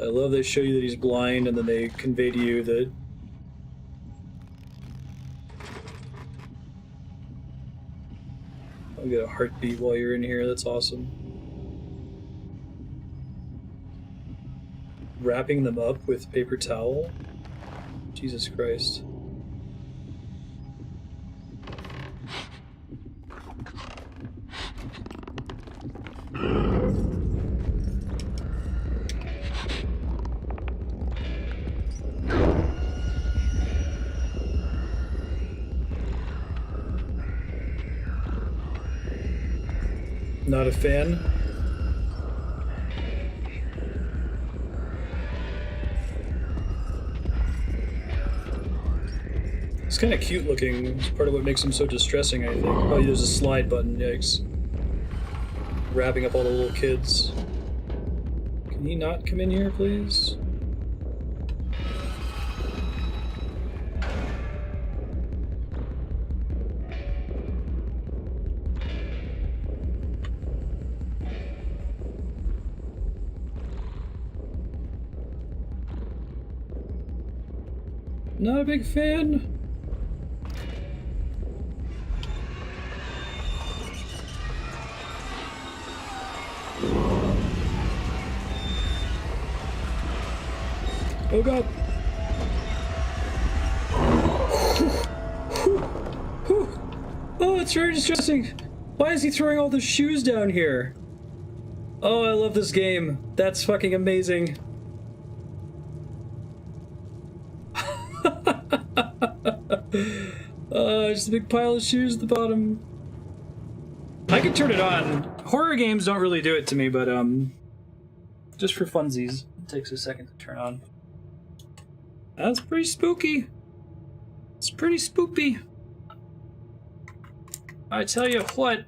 I love they show you that he's blind and then they convey to you that I'll get a heartbeat while you're in here, that's awesome. Wrapping them up with paper towel? Jesus Christ. Not a fan. It's kind of cute looking. It's part of what makes him so distressing, I think. Oh, there's a slide button, yikes. Wrapping up all the little kids. Can he not come in here, please? Not a big fan. Oh god. Oh, it's very distressing. Why is he throwing all the shoes down here? Oh, I love this game. That's fucking amazing. Just a big pile of shoes at the bottom. I could turn it on. Horror games don't really do it to me, but just for funsies, it takes a second to turn on. That's pretty spooky. It's pretty spoopy. I tell you what.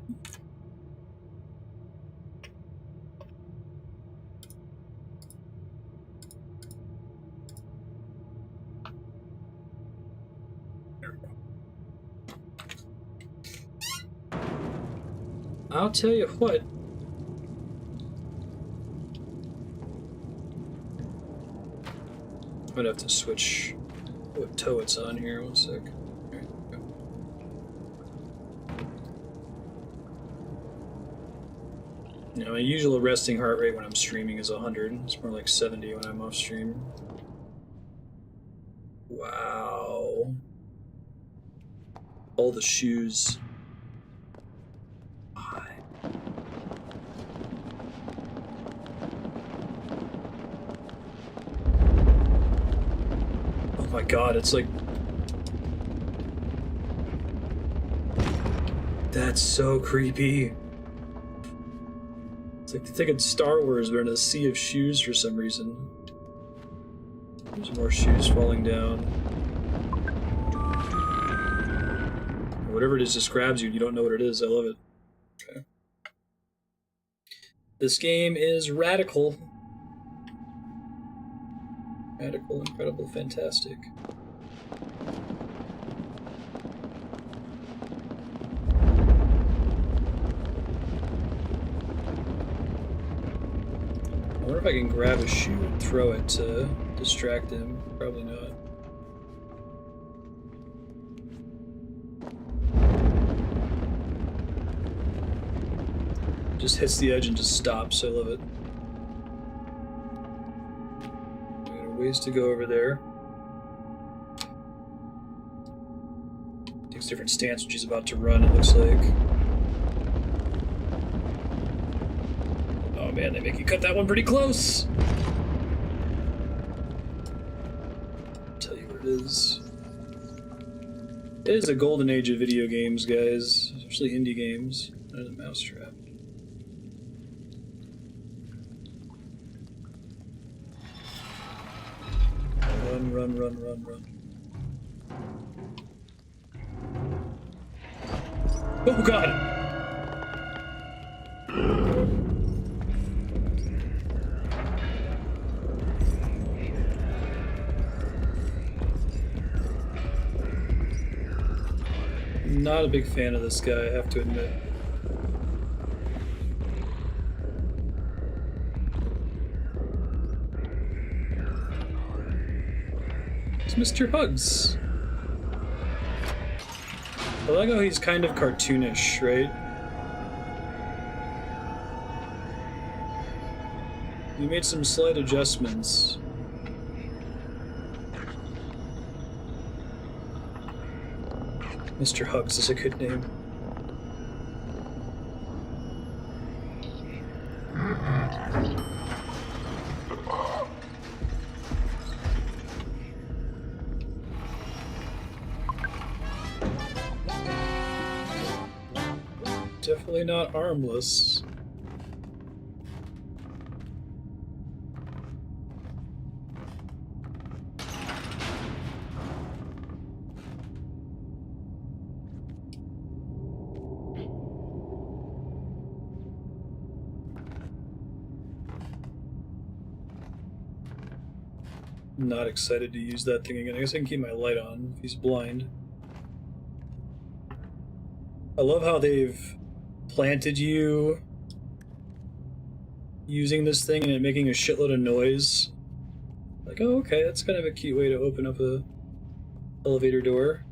I'll tell you what. I'm gonna have to switch what toe it's on here. 1 sec. There we go. You know, my usual resting heart rate when I'm streaming is 100. It's more like 70 when I'm off stream. Wow. All the shoes. Oh my god, it's like... That's so creepy. It's like they think it's Star Wars, but in a sea of shoes for some reason. There's more shoes falling down. Whatever it is just grabs you and you don't know what it is. I love it. Okay. This game is radical. Radical, incredible, fantastic. I wonder if I can grab a shoe and throw it to distract him. Probably not. Just hits the edge and just stops. I love it. Ways to go over there. Takes a different stance when she's about to run, it looks like. Oh man, they make you cut that one pretty close! I'll tell you what it is. It is a golden age of video games, guys. Especially indie games. There's a mousetrap. Run, run, run, run. Oh god! Not a big fan of this guy, I have to admit. Mr. Hugs. I like how he's kind of cartoonish, right? He made some slight adjustments. Mr. Hugs is a good name. Definitely not armless. Not excited to use that thing again. I guess I can keep my light on if he's blind. I love how they've planted you using this thing and it making a shitload of noise. Like, oh, okay, that's kind of a cute way to open up a Elevator door.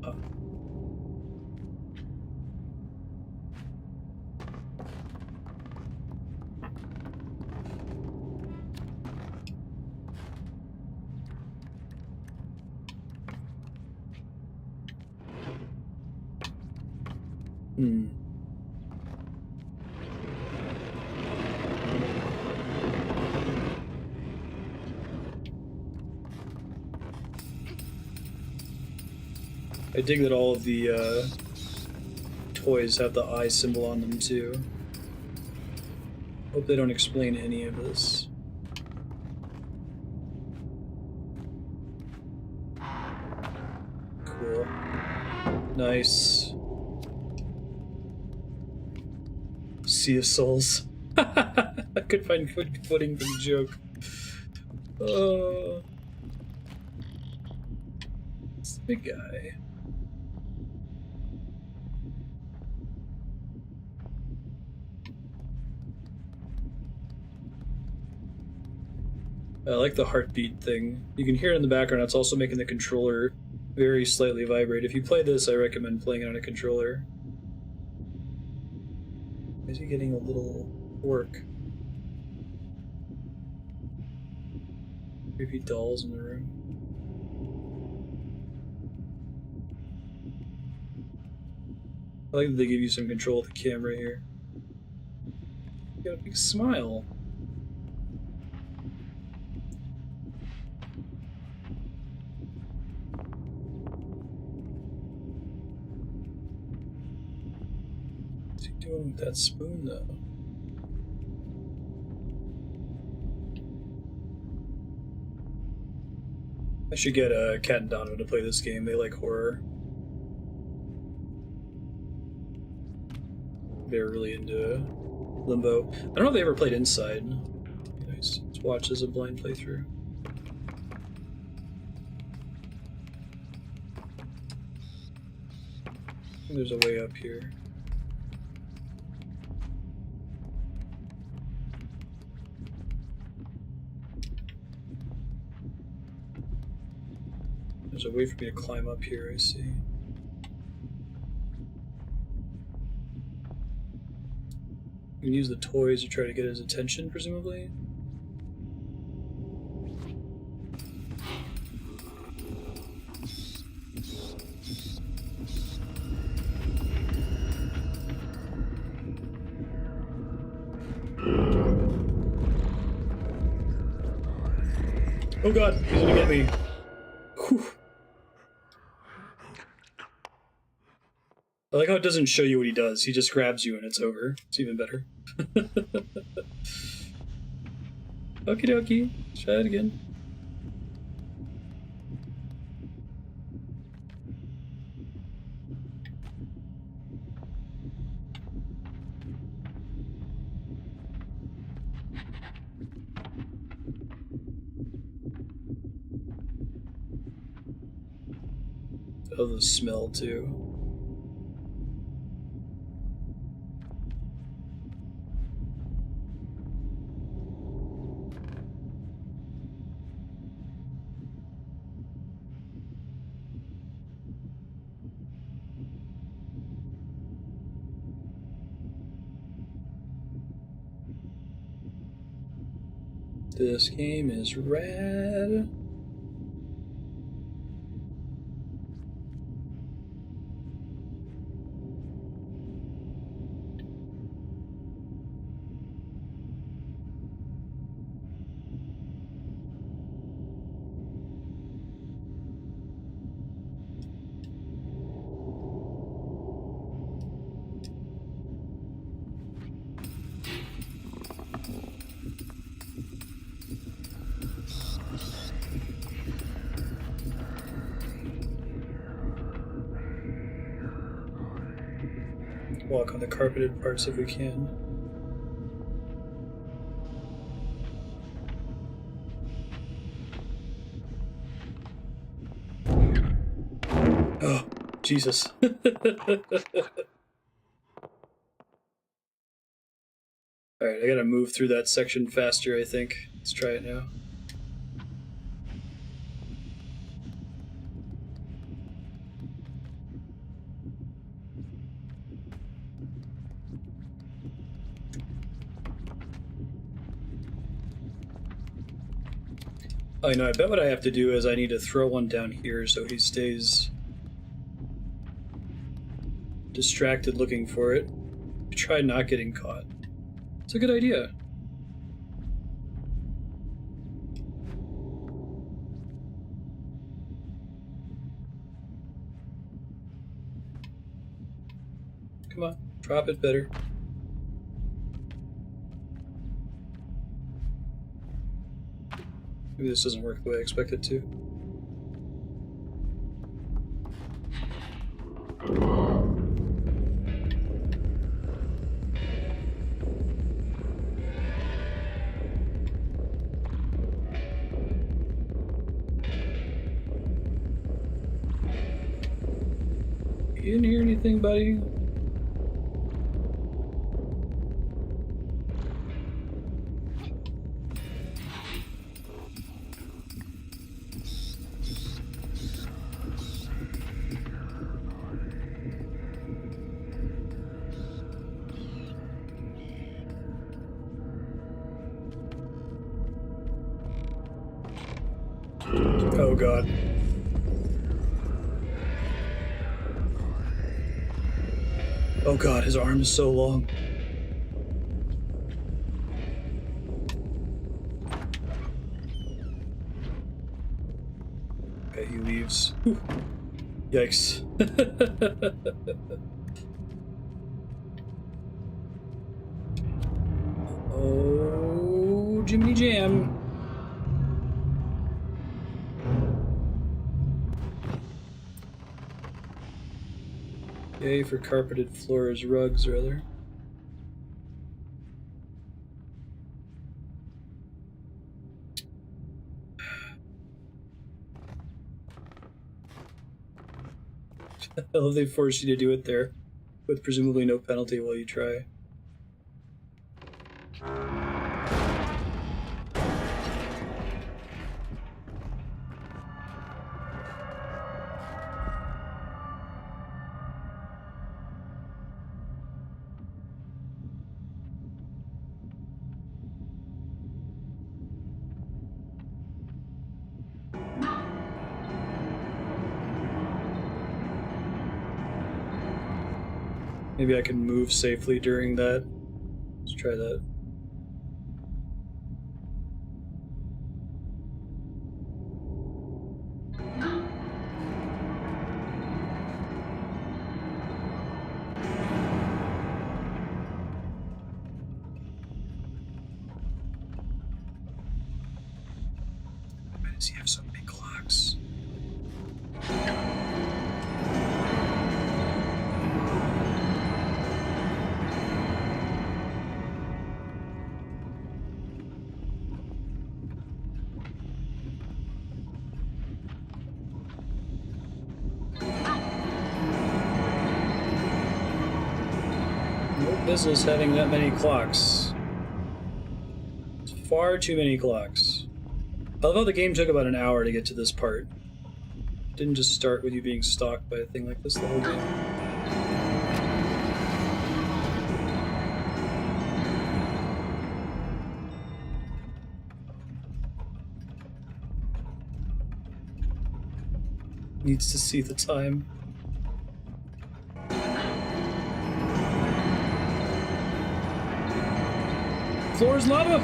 Oh. I dig that all of the toys have the eye symbol on them too. Hope they don't explain any of this. Cool. Nice. Sea of Souls. I could find good footing for the joke. It's the big guy. I like the heartbeat thing. You can hear it in the background. It's also making the controller very slightly vibrate. If you play this, I recommend playing it on a controller. Is he getting a little work? Creepy dolls in the room. I like that they give you some control of the camera here. You got a big smile. What's he doing with that spoon, though? I should get Kat and Donovan to play this game. They like horror. They're really into Limbo. I don't know if they ever played Inside. Nice. Let's watch as a blind playthrough. I think there's a way up here. There's a way for me to climb up here, I see. You can use the toys to try to get his attention, presumably. Oh god, he's gonna get me. Whew. I like how it doesn't show you what he does. He just grabs you and it's over. It's even better. Okie dokie. Try it again. Oh, the smell too. This game is rad. Walk on the carpeted parts if we can. Oh, Jesus. Alright, I gotta move through that section faster, I think. Let's try it now. Oh, you know, I bet what I have to do is I need to throw one down here so he stays distracted looking for it. Try not getting caught. It's a good idea. Come on, drop it better. Maybe this doesn't work the way I expect it to. You didn't hear anything, buddy? Oh god. Oh god, his arm is so long. Okay, he leaves. Whew. Yikes. Oh, Jiminy Jam. Yay for carpeted floors, rugs, rather. I love they force you to do it there, with presumably no penalty while you try. Maybe I can move safely during that. Let's try that. Why does he have so many clocks? No business having that many clocks. It's far too many clocks. Although the game took about an hour to get to this part. It didn't just start with you being stalked by a thing like this the whole game. Needs to see the time. Floor is lava!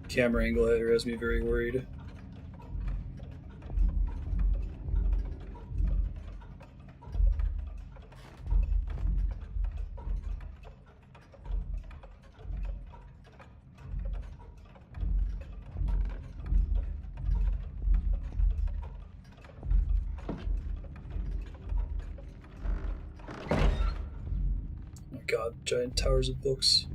Camera angle here has me very worried. God, giant towers of books.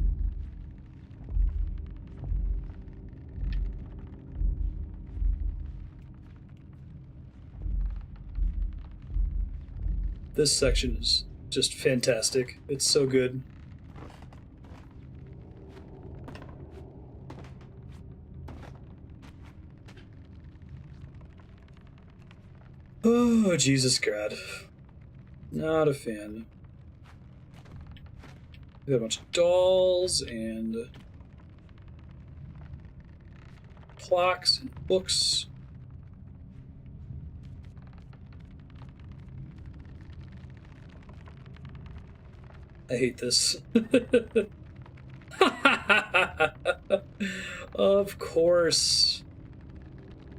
This section is just fantastic. It's so good. Oh, Jesus God. Not a fan. We got a bunch of dolls and plaques and books. I hate this. Of course.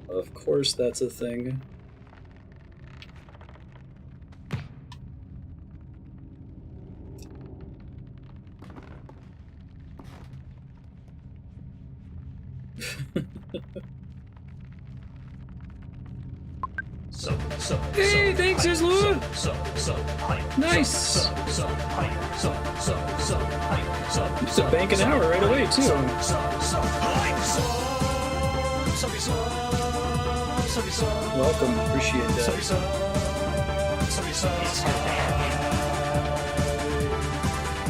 Of course that's a thing. Hey, thanks, Islu! Nice! Just a bank an hour right away, too. Welcome, appreciate that.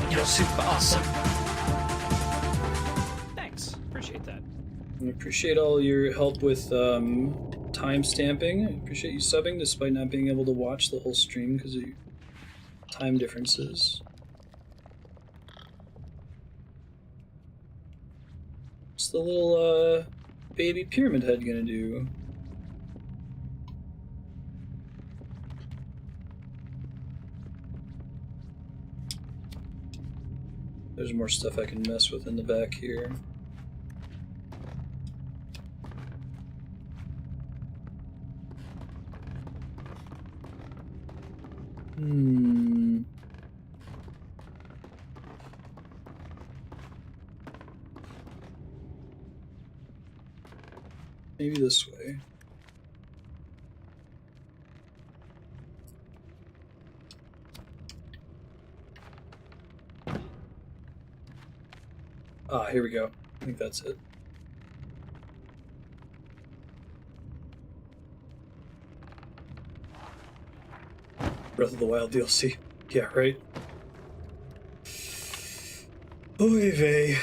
You're super awesome. Thanks, appreciate that. I appreciate all your help with time stamping. I appreciate you subbing despite not being able to watch the whole stream because of your time differences. What's the little baby pyramid head gonna do? There's more stuff I can mess with in the back here. Maybe this way. Ah, here we go. I think that's it. Breath of the Wild DLC. Yeah, right? Oy vey.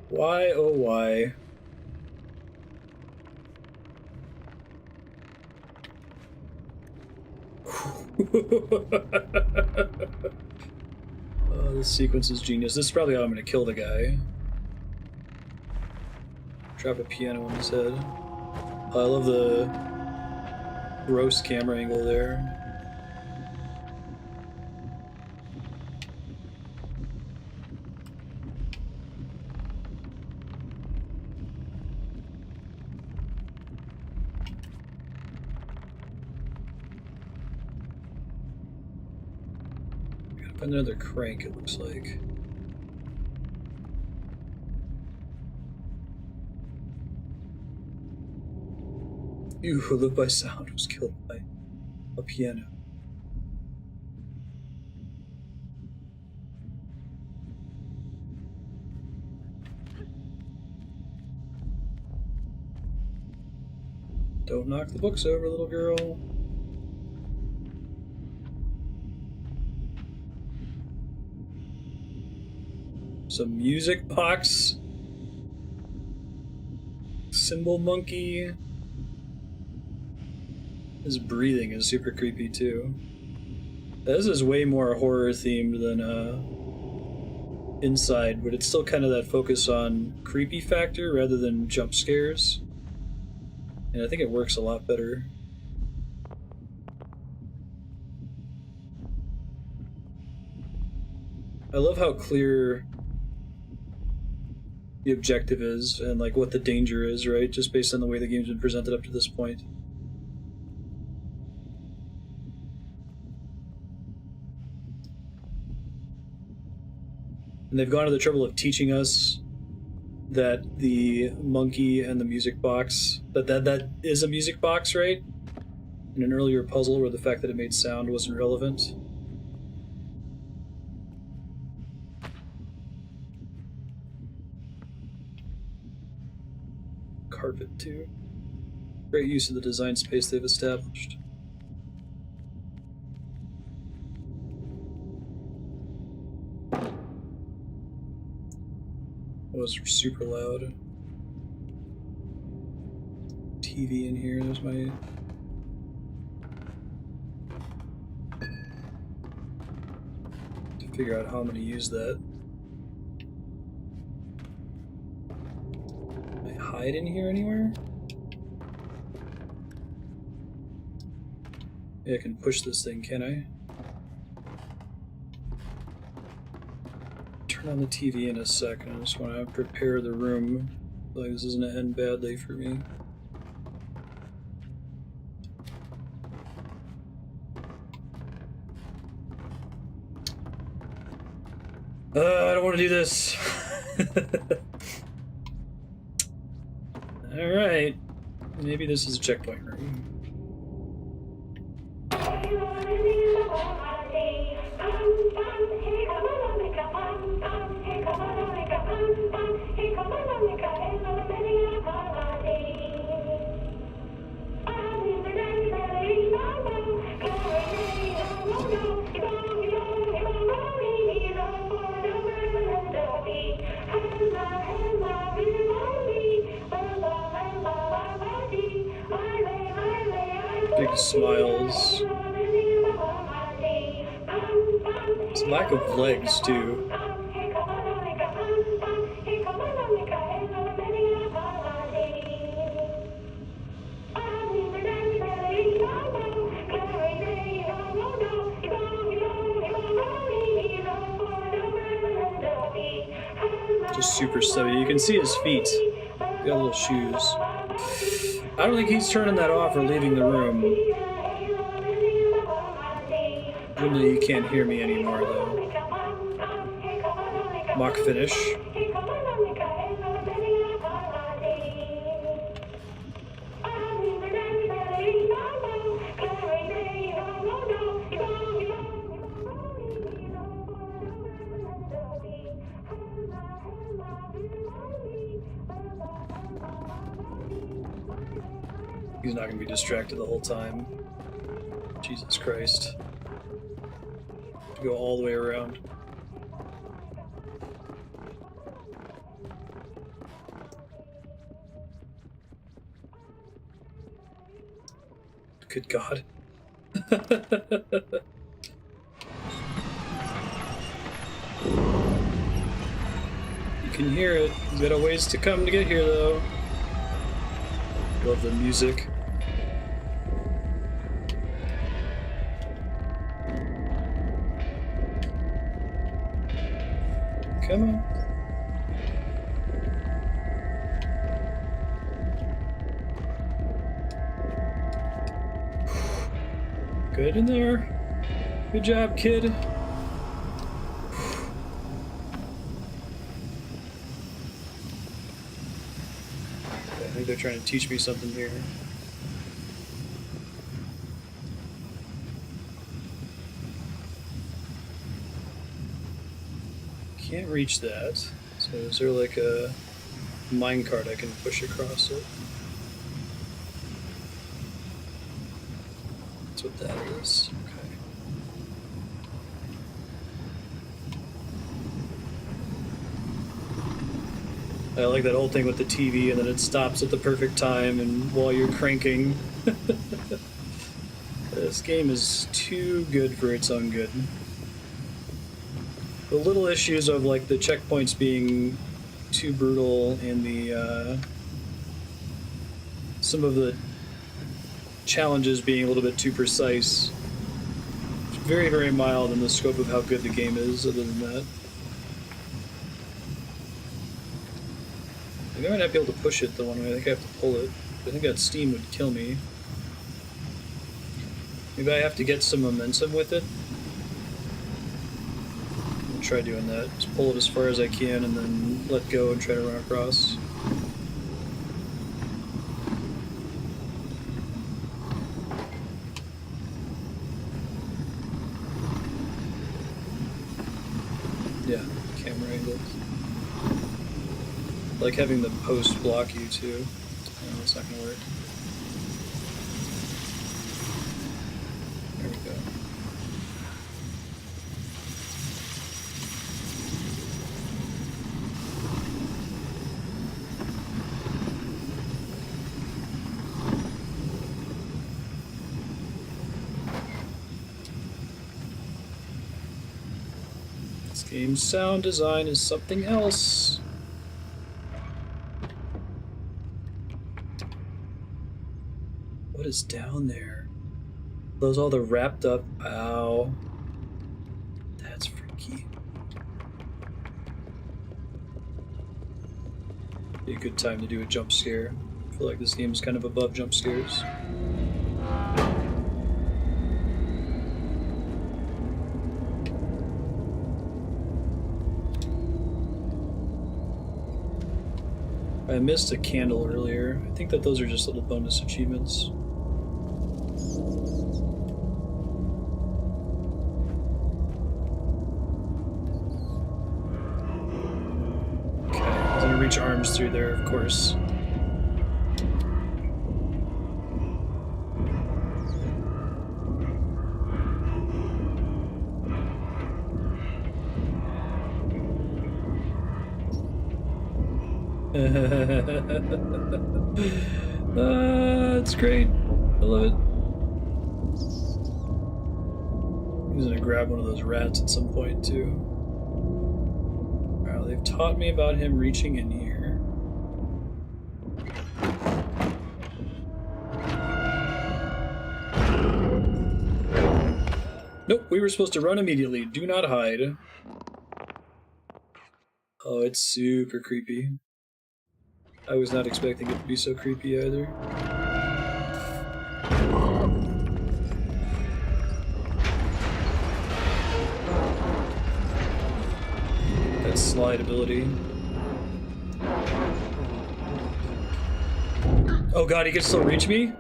Why, oh why? Oh, this sequence is genius. This is probably how I'm gonna kill the guy. Drop a piano on his head. I love the gross camera angle there. Gotta find another crank, it looks like. You who live by sound was killed by a piano. Don't knock the books over, little girl. Some music box. Symbol monkey. His breathing is super creepy too. This is way more horror themed than Inside, but it's still kind of that focus on creepy factor rather than jump scares. And I think it works a lot better. I love how clear the objective is and like what the danger is, right? Just based on the way the game's been presented up to this point. And they've gone to the trouble of teaching us that the monkey and the music box, that is a music box, right? In an earlier puzzle where the fact that it made sound wasn't relevant. Carpet, too. Great use of the design space they've established. was super loud. TV in here, there's my... to figure out how I'm going to use that. Can I hide in here anywhere? Yeah, I can push this thing, can I? Turn on the TV in a second. I just want to prepare the room. Like this isn't going to end badly for me. I don't want to do this. Alright. Maybe this is a checkpoint room. Big smiles. It's lack of legs, too. Just super stubby. You can see his feet. Got little shoes. I don't think he's turning that off or leaving the room. Presumably you can't hear me anymore, though. Mock finish. He's not going to be distracted the whole time. Jesus Christ. To go all the way around. Good God. You can hear it. You've got a ways to come to get here, though. Love the music. Come on. Good in there. Good job, kid. I think they're trying to teach me something here. Can't reach that. So is there like a minecart I can push across it? That's what that is. Okay. I like that whole thing with the TV and then it stops at the perfect time and while you're cranking. This game is too good for its own good. The little issues of like the checkpoints being too brutal and the some of the challenges being a little bit too precise. It's very, very mild in the scope of how good the game is, other than that. I think I might not be able to push it the one way. I think I have to pull it. I think that steam would kill me. Maybe I have to get some momentum with it. I'll try doing that. Just pull it as far as I can and then let go and try to run across. Yeah, camera angle. Like having the post block you too. No, it's not gonna work. There we go. Game sound design is something else. What is down there? Those all the wrapped up. Ow. That's freaky. Be a good time to do a jump scare. I feel like this game is kind of above jump scares. I missed a candle earlier. I think that those are just little bonus achievements. Okay, I'm gonna reach arms through there, of course. It's great. I love it. He's gonna grab one of those rats at some point too. Wow, they've taught me about him reaching in here. Nope, we were supposed to run immediately. Do not hide. Oh, it's super creepy. I was not expecting it to be so creepy either. That slide ability. Oh god, he can still reach me?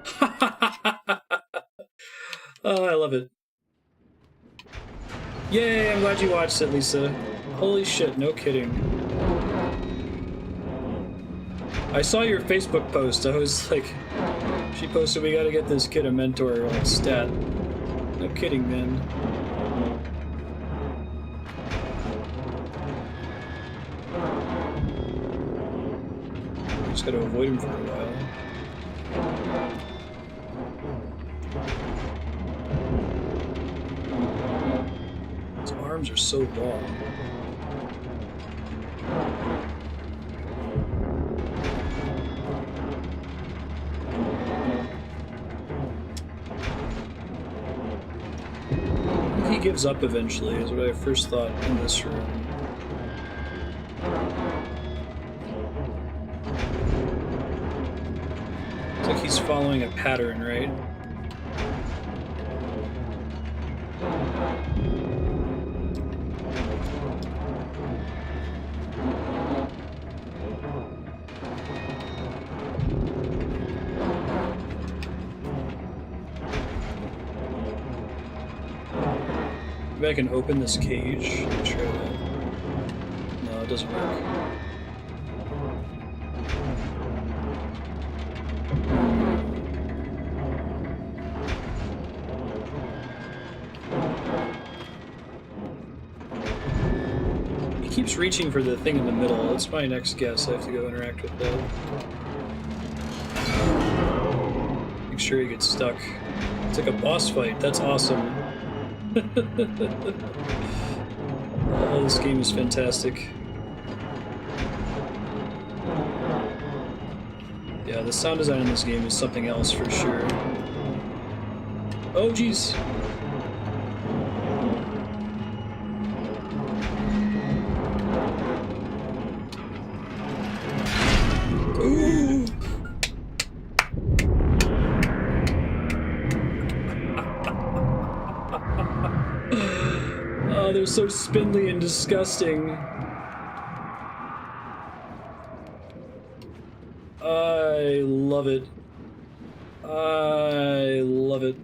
Oh, I love it. Yay, I'm glad you watched it, Lisa. Holy shit, no kidding. I saw your Facebook post. I was like, she posted, we gotta get this kid a mentor, like, stat. No kidding, man. Just gotta avoid him for a while. His arms are so long. He gives up eventually, is what I first thought in this room. It's like he's following a pattern, right? Maybe I can open this cage. Try that. No, it doesn't work. He keeps reaching for the thing in the middle. That's my next guess. I have to go interact with that. Make sure he gets stuck. It's like a boss fight. That's awesome. Oh, this game is fantastic. Yeah, the sound design in this game is something else for sure. Oh, jeez. Ooh. Oh, they're so spindly and disgusting. I love it. I love it.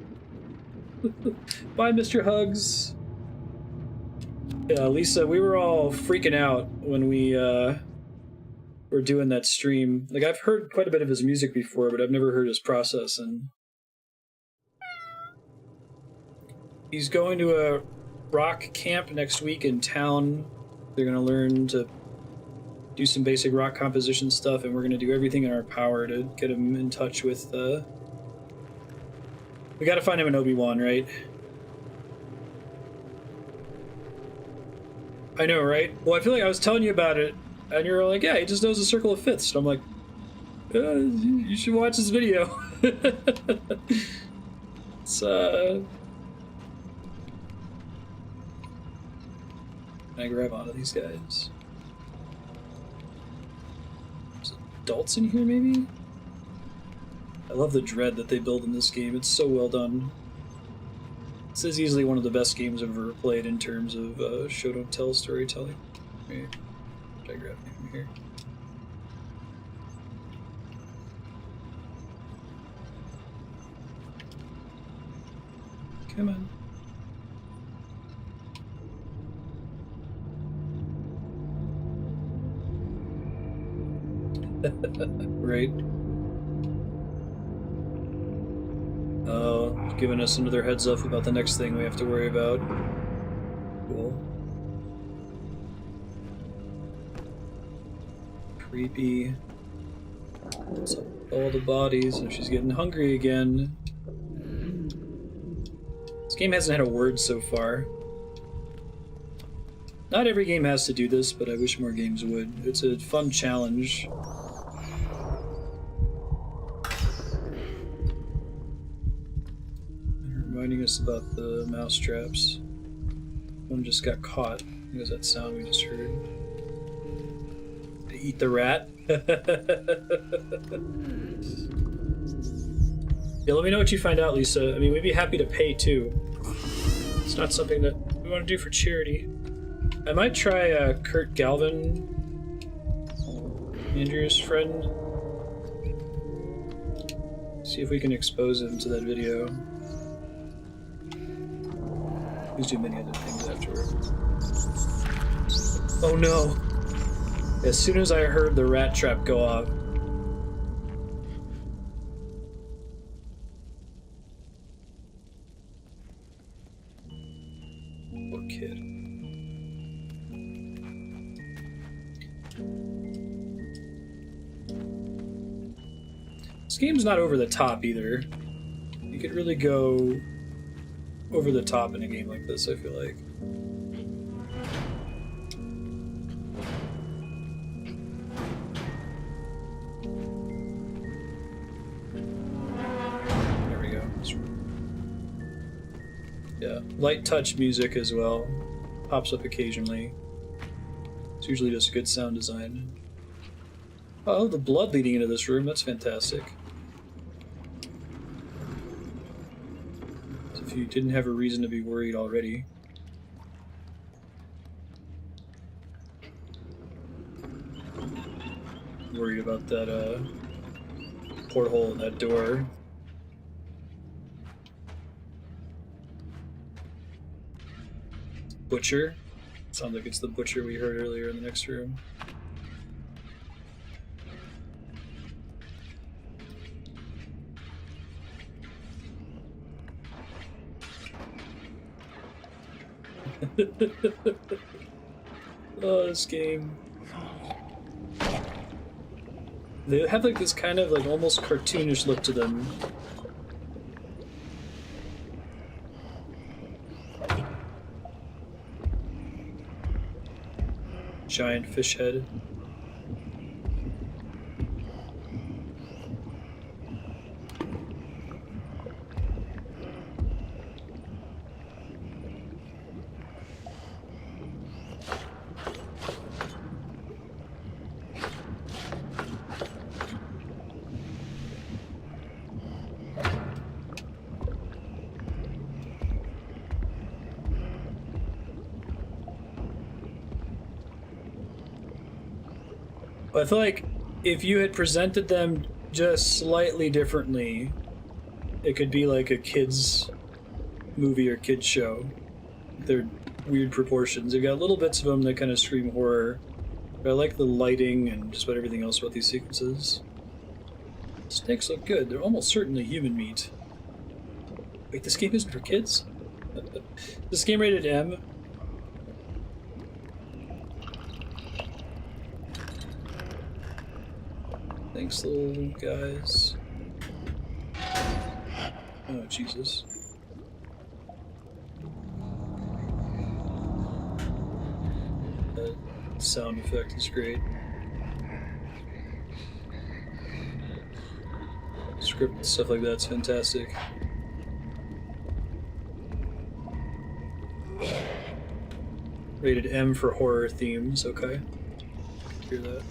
Bye, Mr. Hugs. Yeah, Lisa, we were all freaking out when we were doing that stream. Like, I've heard quite a bit of his music before, but I've never heard his process, and he's going to a rock camp next week in town. They're going to learn to do some basic rock composition stuff, and we're going to do everything in our power to get him in touch with we got to find him an Obi-Wan, right? I know, right? Well, I feel like I was telling you about it, and you were like, yeah, he just knows the circle of fifths. And I'm like, you should watch this video. It's, Can I grab onto these guys? There's adults in here, maybe? I love the dread that they build in this game. It's so well done. This is easily one of the best games I've ever played in terms of show don't tell storytelling. Okay. Should I grab anything from here? Come on. Right. Oh, giving us another heads up about the next thing we have to worry about. Cool. Creepy. What's up with all the bodies? And she's getting hungry again. This game hasn't had a word so far. Not every game has to do this, but I wish more games would. It's a fun challenge. Reminding us about the mouse traps. One just got caught. What was that sound we just heard? They eat the rat? Yeah, let me know what you find out, Lisa. I mean, we'd be happy to pay too. It's not something that we want to do for charity. I might try Kurt Galvin, Andrew's friend. See if we can expose him to that video. Please do many other things afterward. Oh no! As soon as I heard the rat trap go off. Poor kid. This game's not over the top either. You could really go over the top in a game like this, I feel like. There we go. Yeah, light touch music as well. Pops up occasionally. It's usually just good sound design. Oh, the blood leading into this room, that's fantastic. If you didn't have a reason to be worried already. Worried about that porthole in that door. Butcher. Sounds like it's the butcher we heard earlier in the next room. Oh, this game. They have like this kind of like almost cartoonish look to them. Giant fish head. I feel like if you had presented them just slightly differently, it could be like a kid's movie or kid's show. They're weird proportions. They've got little bits of them that kind of scream horror. But I like the lighting and just about everything else about these sequences. Snakes look good. They're almost certainly human meat. Wait, this game isn't for kids? This game rated M? Thanks, little guys. Oh, Jesus. sound effect is great. Script and stuff like that's fantastic. Rated M for horror themes, okay. Hear that.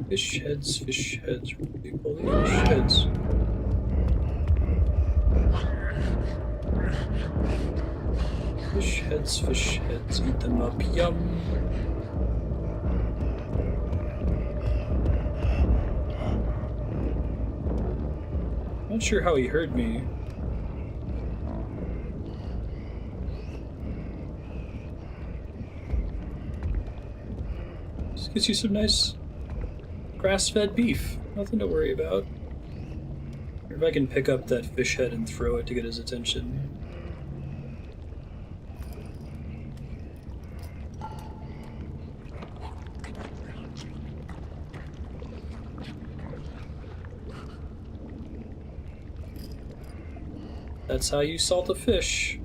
Fish heads, fish heads. Holy fish heads. Fish heads, eat them up, yum. Not sure how he heard me. Just gets you some nice grass-fed beef. Nothing to worry about. Or if I can pick up that fish head and throw it to get his attention. That's how you salt a fish.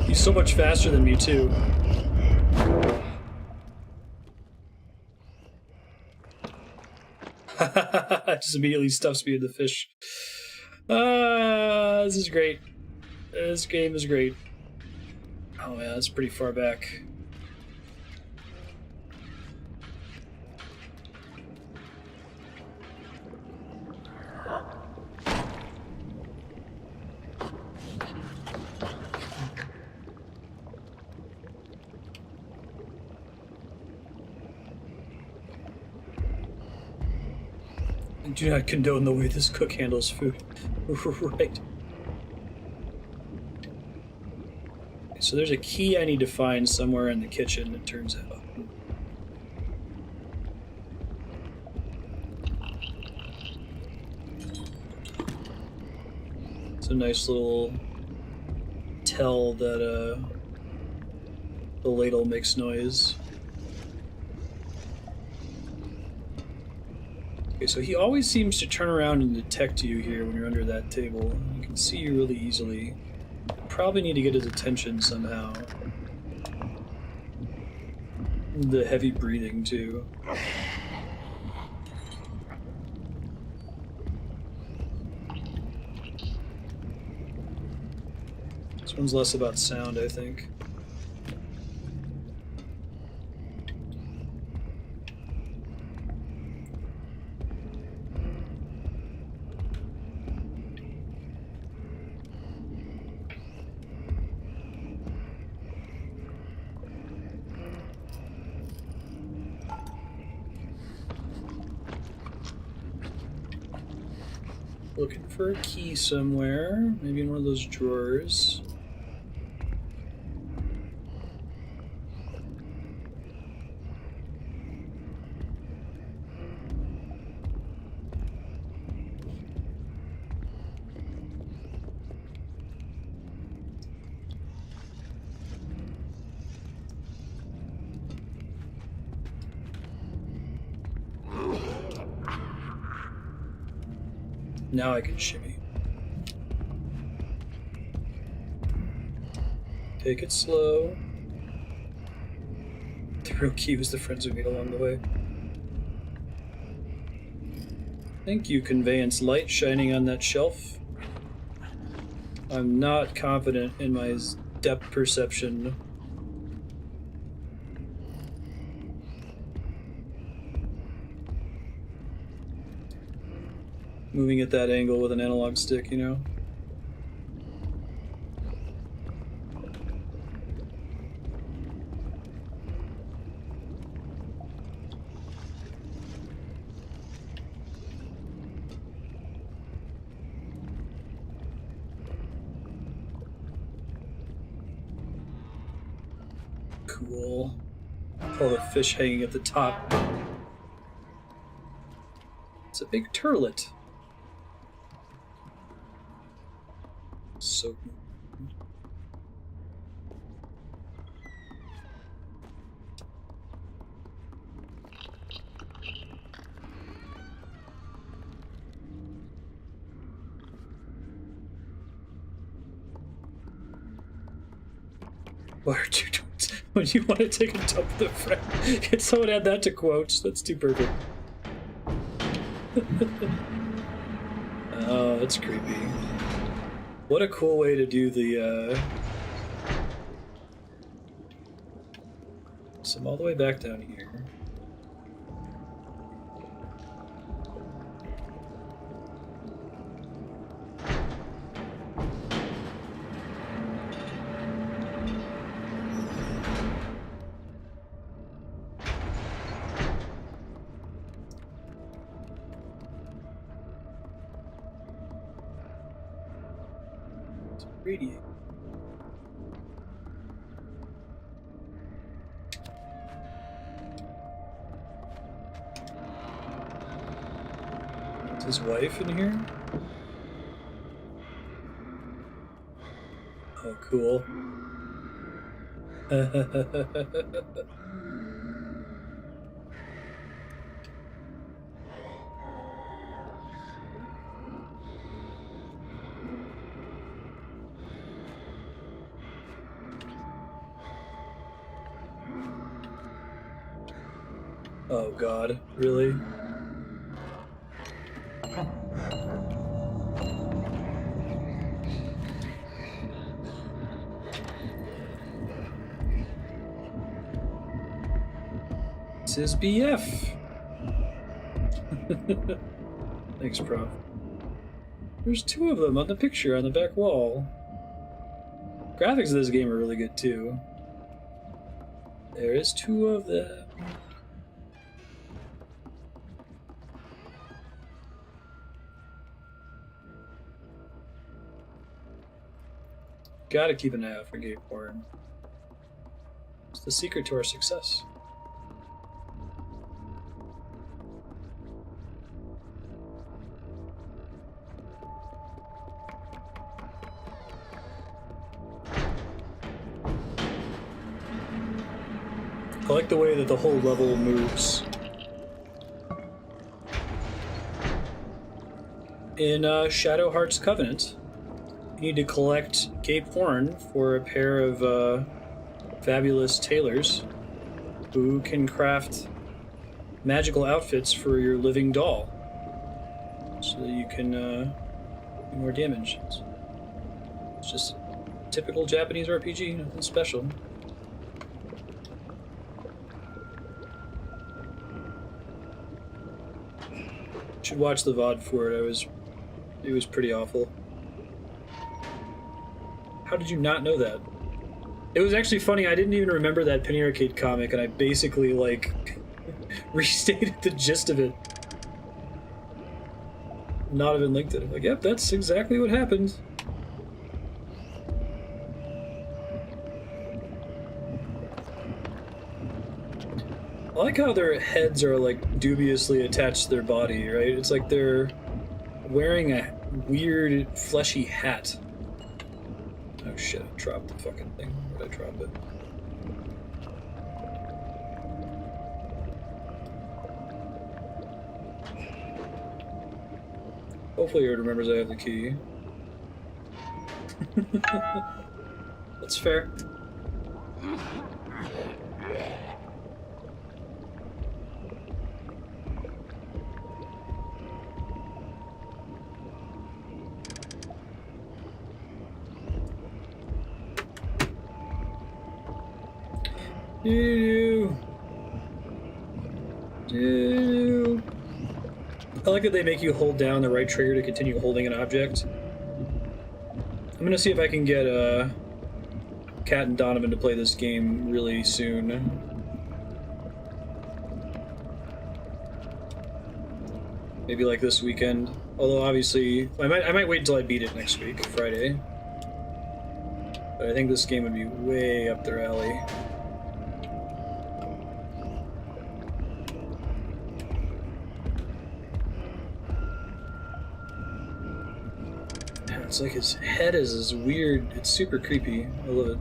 He's so much faster than me, too. Just immediately stuffs me in the fish. This is great. This game is great. Oh man, that's pretty far back. I do not condone the way this cook handles food. Right. So there's a key I need to find somewhere in the kitchen, it turns out. It's a nice little tell that the ladle makes noise. Okay, so he always seems to turn around and detect you here when you're under that table. You can see you really easily. Probably need to get his attention somehow. The heavy breathing, too. This one's less about sound, I think. Looking for a key somewhere, maybe in one of those drawers. Now I can shimmy. Take it slow. The real key was the friends we made along the way. Thank you, conveyance light shining on that shelf. I'm not confident in my depth perception. Moving at that angle with an analog stick, you know? Cool. all the fish hanging at the top. It's a big turlet. So why are you doing when you want to take a dump with a friend? Can someone add that to quotes? That's too perfect. Oh, that's creepy. What a cool way to do the, So I'm all the way back down here. Radiate. Is his wife in here? Oh, cool. Oh god, really? It's his BF. Thanks, Prof. There's two of them on the picture on the back wall. Graphics of this game are really good too. There is two of them. Gotta keep an eye out for gay porn. It's the secret to our success. I like the way that the whole level moves. In Shadow Heart's Covenant, you need to collect gay porn for a pair of fabulous tailors who can craft magical outfits for your living doll so that you can do more damage. It's just typical Japanese RPG, nothing special. Should watch the VOD for it. It was pretty awful. How did you not know that? It was actually funny, I didn't even remember that Penny Arcade comic, and I basically, like, restated the gist of it. Not even linked it. I'm like, yep, that's exactly what happened. I like how their heads are, like, dubiously attached to their body, right? It's like they're wearing a weird, fleshy hat. Oh shit, I dropped the fucking thing. Where'd I drop it? Hopefully it remembers I have the key. That's fair. I like that they make you hold down the right trigger to continue holding an object. I'm gonna see if I can get Kat and Donovan to play this game really soon. Maybe like this weekend. Although obviously, I might wait until I beat it next week, Friday. But I think this game would be way up their alley. It's like his head is this weird. It's super creepy. I love it.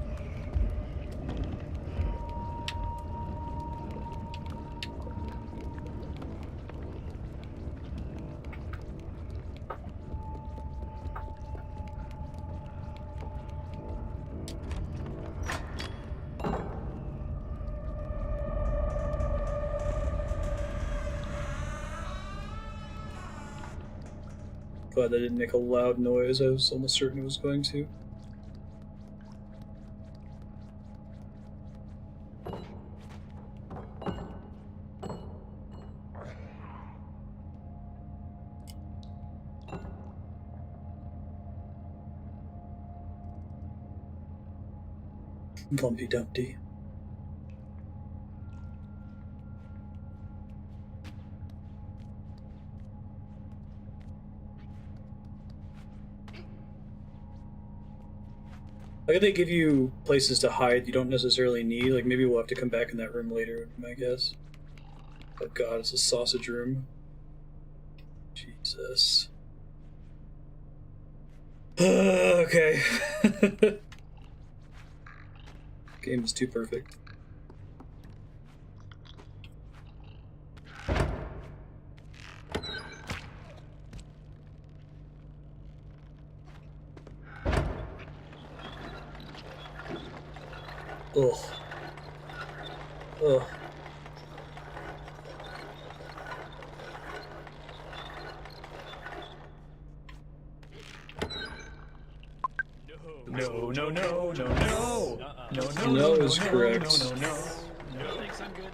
Glad that didn't make a loud noise. I was almost certain it was going to. Lumpy Dumpty. Like if they give you places to hide you don't necessarily need, like maybe we'll have to come back in that room later, would be my guess. Oh god, it's a sausage room. Jesus. Okay. Game is too perfect. Ugh. Ugh. No, no, no, no, no. No, no, No is correct. No, no, no. No, thanks, I'm good.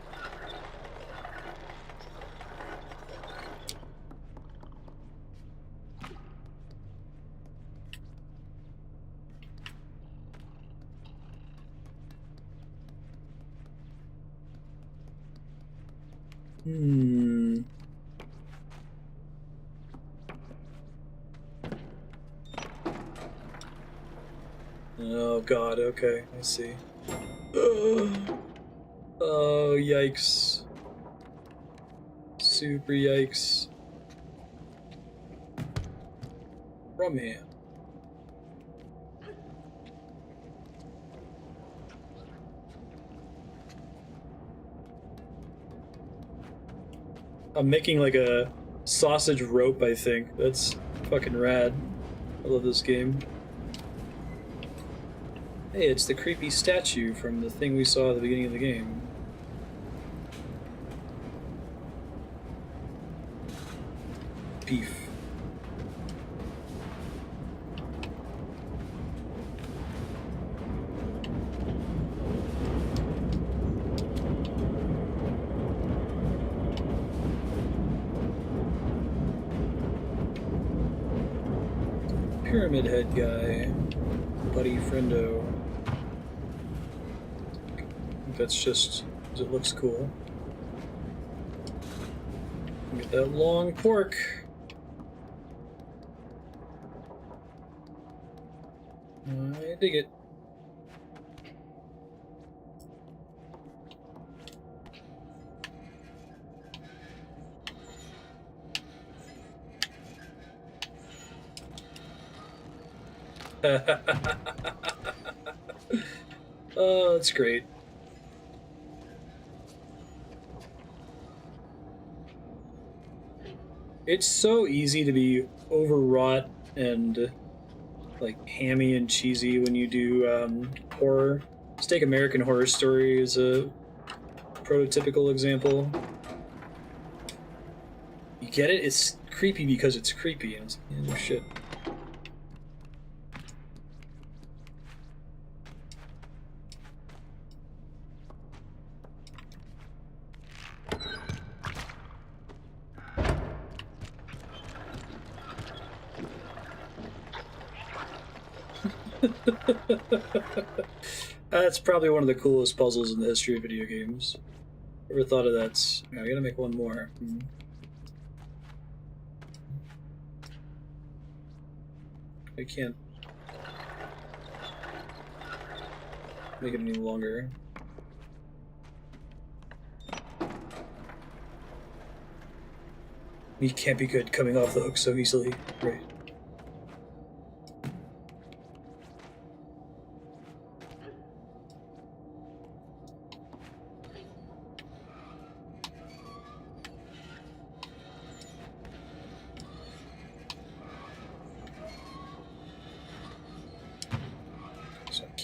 Hmm. Oh god, okay, I see. Oh, yikes. Super yikes. From here. I'm making like a sausage rope, I think. That's fucking rad. I love this game. Hey, it's the creepy statue from the thing we saw at the beginning of the game. Beef. Pyramid head guy. Buddy friendo. That's just because it looks cool. Get that long pork. I dig it. Oh, that's great. It's so easy to be overwrought and like hammy and cheesy when you do horror. Let's take American Horror Story as a prototypical example. You get it? It's creepy because it's creepy and it's shit. That's probably one of the coolest puzzles in the history of video games. Ever thought of that? Yeah, I gotta make one more. I can't make it any longer. You can't be good coming off the hook so easily. Right.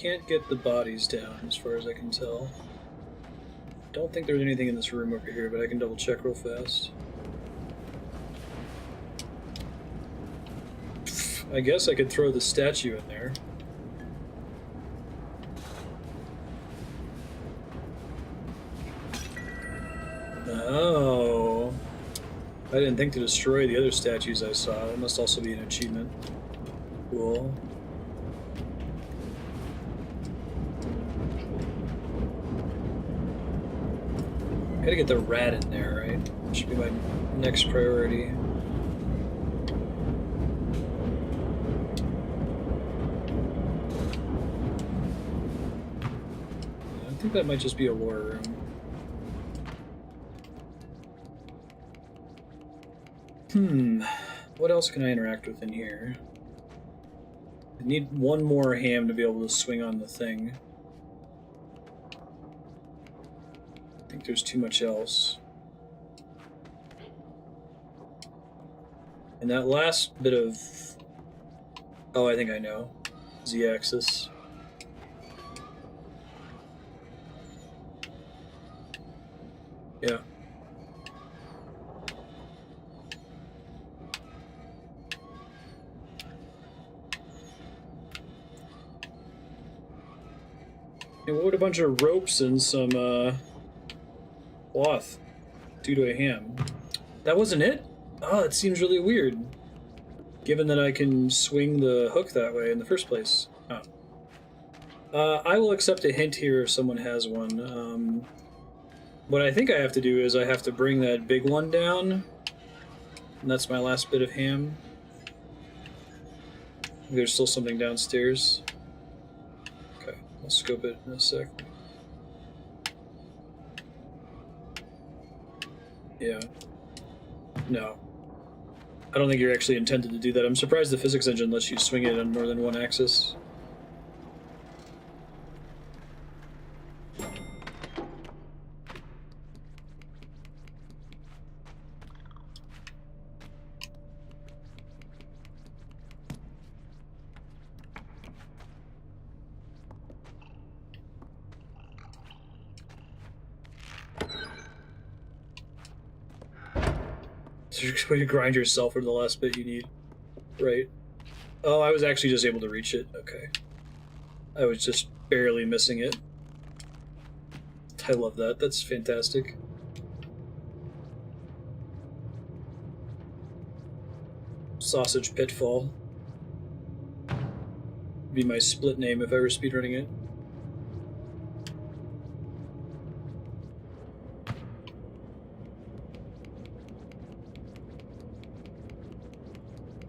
can't get the bodies down, as far as I can tell. Don't think there's anything in this room over here, but I can double check real fast. I guess I could throw the statue in there. Oh. I didn't think to destroy the other statues I saw. That must also be an achievement. Cool. Gotta get the rat in there, right? Should be my next priority. I think that might just be a war room. What else can I interact with in here? I need one more ham to be able to swing on the thing. I think there's too much else. And that last bit of... Oh, I think I know. Z-axis. Yeah. And what would a bunch of ropes and some cloth do to a ham? That wasn't it? Oh, that seems really weird. Given that I can swing the hook that way in the first place. Oh. I will accept a hint here if someone has one. What I think I have to do is I have to bring that big one down. And that's my last bit of ham. There's still something downstairs. Okay, I'll scope it in a sec. Yeah. No. I don't think you're actually intended to do that. I'm surprised the physics engine lets you swing it on more than one axis. So you're going to grind yourself for the last bit you need. Right. Oh, I was actually just able to reach it. Okay. I was just barely missing it. I love that. That's fantastic. Sausage Pitfall. Be my split name if I were speedrunning it.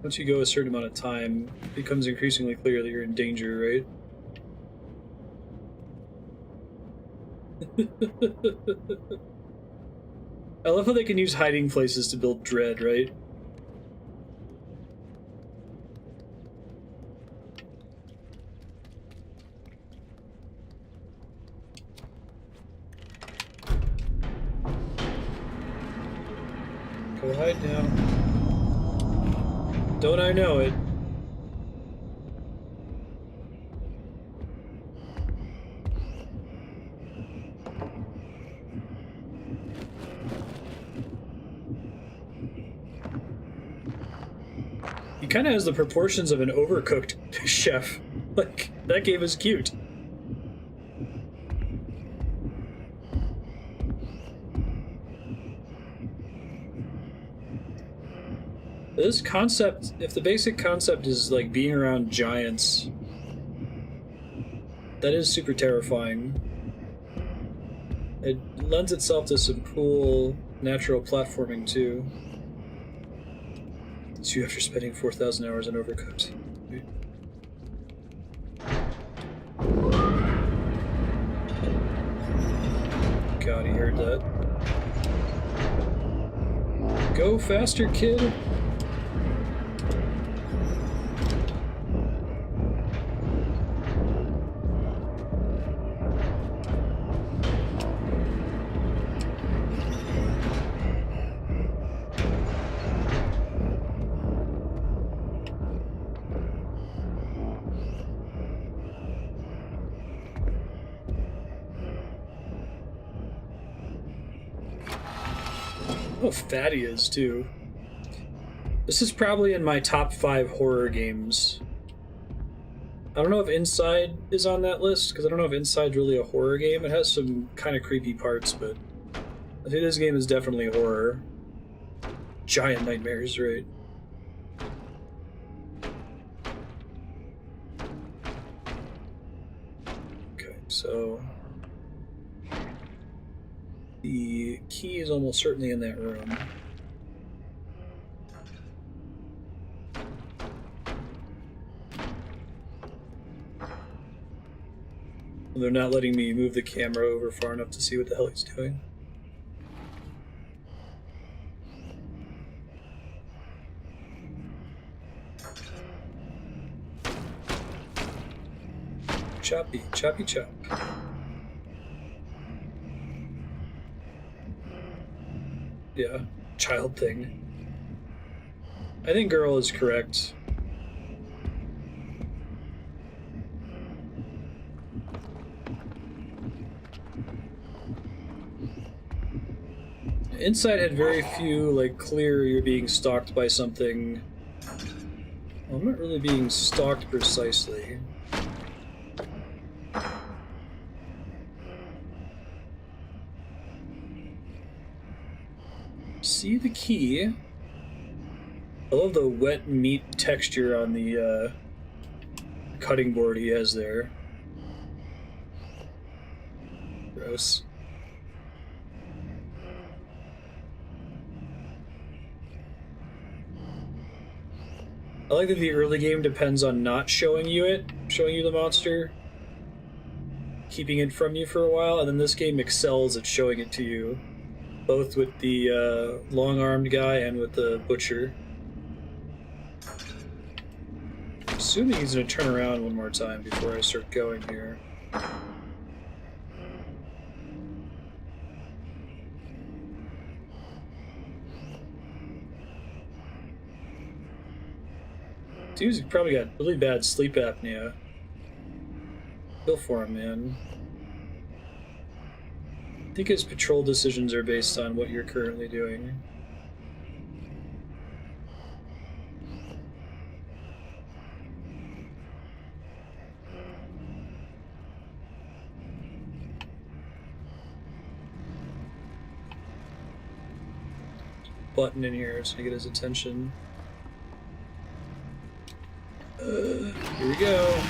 Once you go a certain amount of time, it becomes increasingly clear that you're in danger, right? I love how they can use hiding places to build dread, right? Go hide now. Don't I know it? He kind of has the proportions of an overcooked chef. Like, that game is cute. This concept, if the basic concept is like being around giants, that is super terrifying. It lends itself to some cool natural platforming too. So after spending 4,000 hours on Overcooked. God, he heard that. Go faster, kid! Oh, Fatty is too. This is probably in my top 5 horror games. I don't know if Inside is on that list, because I don't know if Inside's really a horror game. It has some kind of creepy parts, but I think this game is definitely horror. Giant nightmares, right? Okay, so the key is almost certainly in that room. They're not letting me move the camera over far enough to see what the hell he's doing. Choppy, choppy, chop. Yeah, child thing. I think girl is correct. Inside had very few, like, clear you're being stalked by something. Well, I'm not really being stalked precisely. See the key. I love the wet meat texture on the cutting board he has there. Gross. I like that the early game depends on not showing you the monster, keeping it from you for a while, and then this game excels at showing it to you, both with the long-armed guy and with the butcher. I'm assuming he's going to turn around one more time before I start going here. Dude's probably got really bad sleep apnea. Feel for him, man. I think his patrol decisions are based on what you're currently doing. Button in here so I get his attention. Here we go.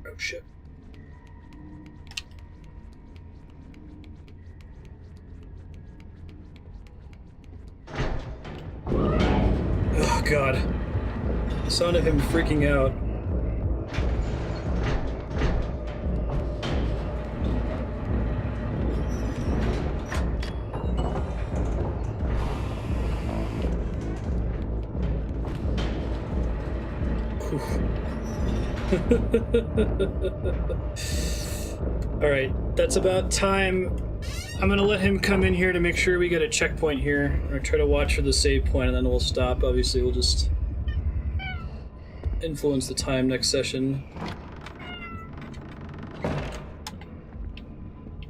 Oh shit. Oh god. The sound of him freaking out. Alright, that's about time. I'm gonna let him come in here to make sure we get a checkpoint here. Or try to watch for the save point and then we'll stop. Obviously, we'll just influence the time next session.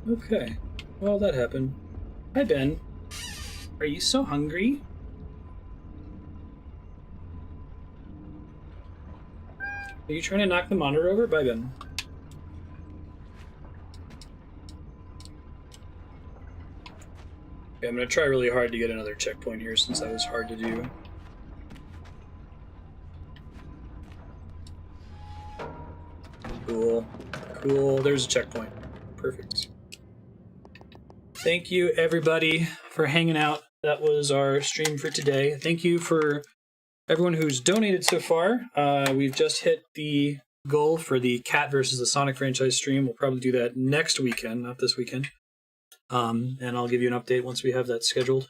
Okay, well, that happened. Hi, Ben. Are you so hungry? Are you trying to knock the monitor over? Bye, Ben. Okay, I'm going to try really hard to get another checkpoint here since that was hard to do. Cool. Cool. There's a checkpoint. Perfect. Thank you, everybody, for hanging out. That was our stream for today. Thank you for everyone who's donated so far. We've just hit the goal for the Cat versus the Sonic franchise stream. We'll probably do that next weekend, not this weekend. And I'll give you an update once we have that scheduled.